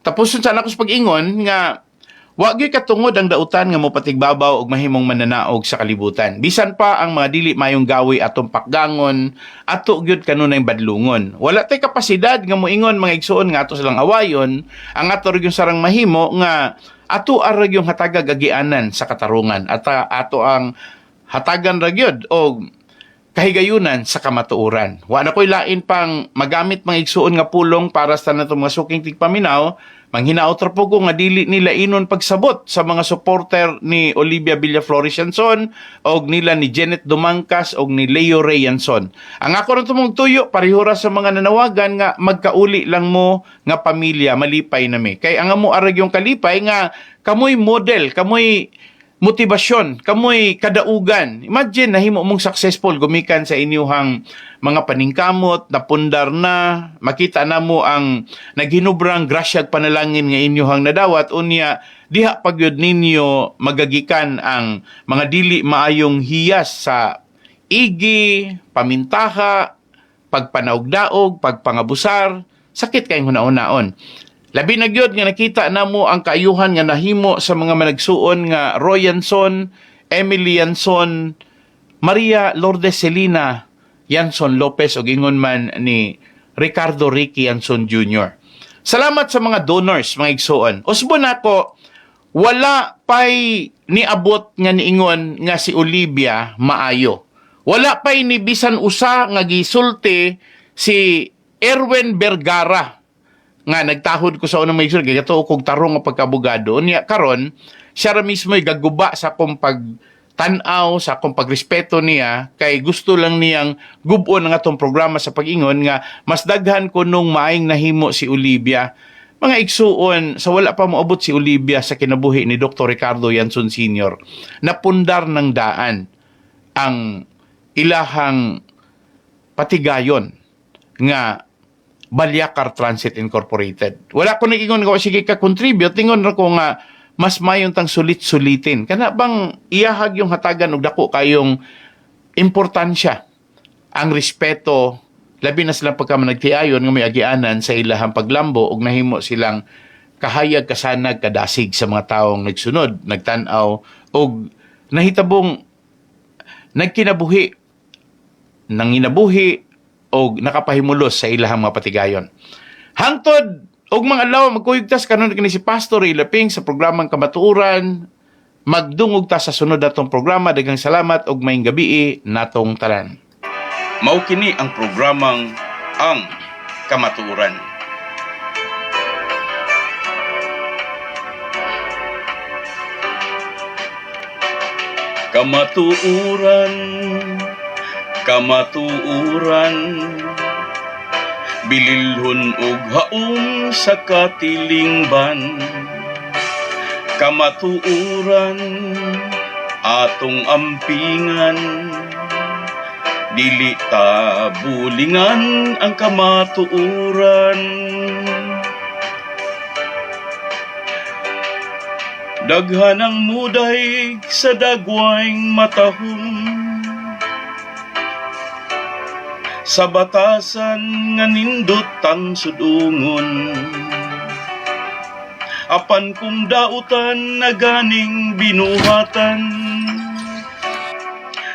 tapuson sana ako sa pag-ingon nga wa gyud katungod ang dautan nga mopatigbabaw og mahimong mananaog sa kalibutan. Bisan pa ang mga dili mayong gawi atong pakgangon, ato gyud kanunay badlungon. Wala tay kapasidad nga moingon mga igsuon nga ato silang awayon, ang ato gyud sarang mahimo nga ato ara gyud hatagag agianan sa katarungan at ato ang hatagan ra gyud og kahigayunan sa kamatuoran. Wa na koy lain pang magamit mga igsuon nga pulong para sa natong mga suking tigpaminaw. Manghinaot ra po ko nga dili nila inon pagsabot sa mga supporter ni Olivia Villaflores Yanson og nila ni Janet Dumangkas og ni Leo Ray Yanson. Ang ako rin tumong tuyo, parihura sa mga nanawagan nga magkauli lang mo nga pamilya, malipay na mi. Kay ang amo arag yung kalipay nga kamoy model, kamoy motivasyon, kamoy kadaugan. Imagine, nahimo mong successful, gumikan sa inyuhang mga paningkamot, napundar na, makita na mo ang naghinubrang grasyag panalangin nga inyuhang nadawat, unya, diha pagyod ninyo magagikan ang mga dili maayong hiyas sa igi, pamintaha, pagpanaog-daog, pagpangabusar, sakit kayong hunaon-naon. Labi na gyud nga nakita na mo ang kaayuhan nga nahimo sa mga managsuon nga Roy Yanson, Emily Yanson, Maria Lourdes Selena Yanson Lopez o gingon man ni Ricardo Ricky Yanson Jr. Salamat sa mga donors, mga igsuon. Usbon ako, wala pa'y niabot nga niingon nga si Olivia maayo. Wala pa'y ni bisan usa nga gisulti si Erwin Vergara nga nagtahod ko sa unang may isur, gagato kong tarong nga pagkabugado. Niya, karon siya ra mismo gaguba sa akong pagtanaw, sa akong pagrespeto niya, kay gusto lang niyang gubon ang atong programa sa pag-ingon nga mas daghan ko nung maayong nahimo si Olivia. Mga igsuon, sa wala pa moabot si Olivia sa kinabuhi ni Dr. Ricardo Yanson Sr., napundar ng daan ang ilahang patigayon nga Balyakar Transit Incorporated. Wala ko nag-ingon ko, sige ka-contribute, tingon na ko nga, mas mayon tang sulit-sulitin. Kana bang iyahag yung hatagan og dako kayong importansya, ang respeto, labi na silang pagka nagtiayon nga may agianan sa ilahang paglambo og nahimo silang kahayag, kasanag, kadasig sa mga taong nagsunod, nagtanaw og nahitabong nagkinabuhi, nanginabuhi og nakapahimulos sa ilahang mga patigayon. Hangtod og mga adlaw magkuyugtas kanon kini si Pastor Ilaping sa programang Kamatuoran. Magdungog ta sa sunod natong programa. Daghang salamat og maayong gabi natong tanan. Mao kini ang programang Ang Kamatuoran. Kamatuoran, kamatuoran, bililhon og haom sa katilingban. Kamatuoran, atong ampingan, dili ta bulingan ang kamatuoran. Daghan ang muday sa dagwayng matahom, sa batasan nga nindot ang sudungon. Apan kung dautan na ganing binuhatan,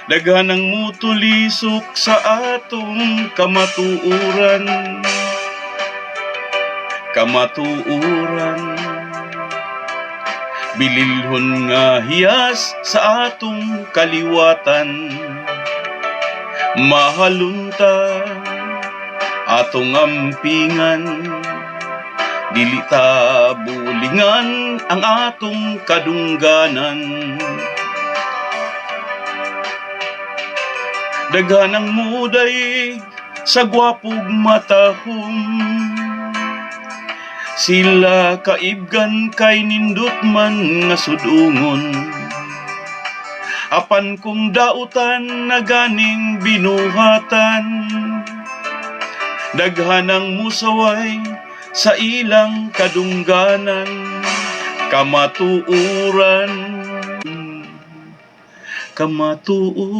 daghan ang mutulisok sa atong kamatuoran. Kamatuoran, bililhon nga hiyas sa atong kaliwatan. Mahalunta atong ampingan, dili ta bulingan ang atong kadungganan. Daghan ang muday sa gwapog matahom, sila kaibgan kay nindot man nga sudungon. Apan kung dautan na ganing binuhatan, daghan ang musaway sa ilang kadungganan. Kamatuoran, kamatuoran.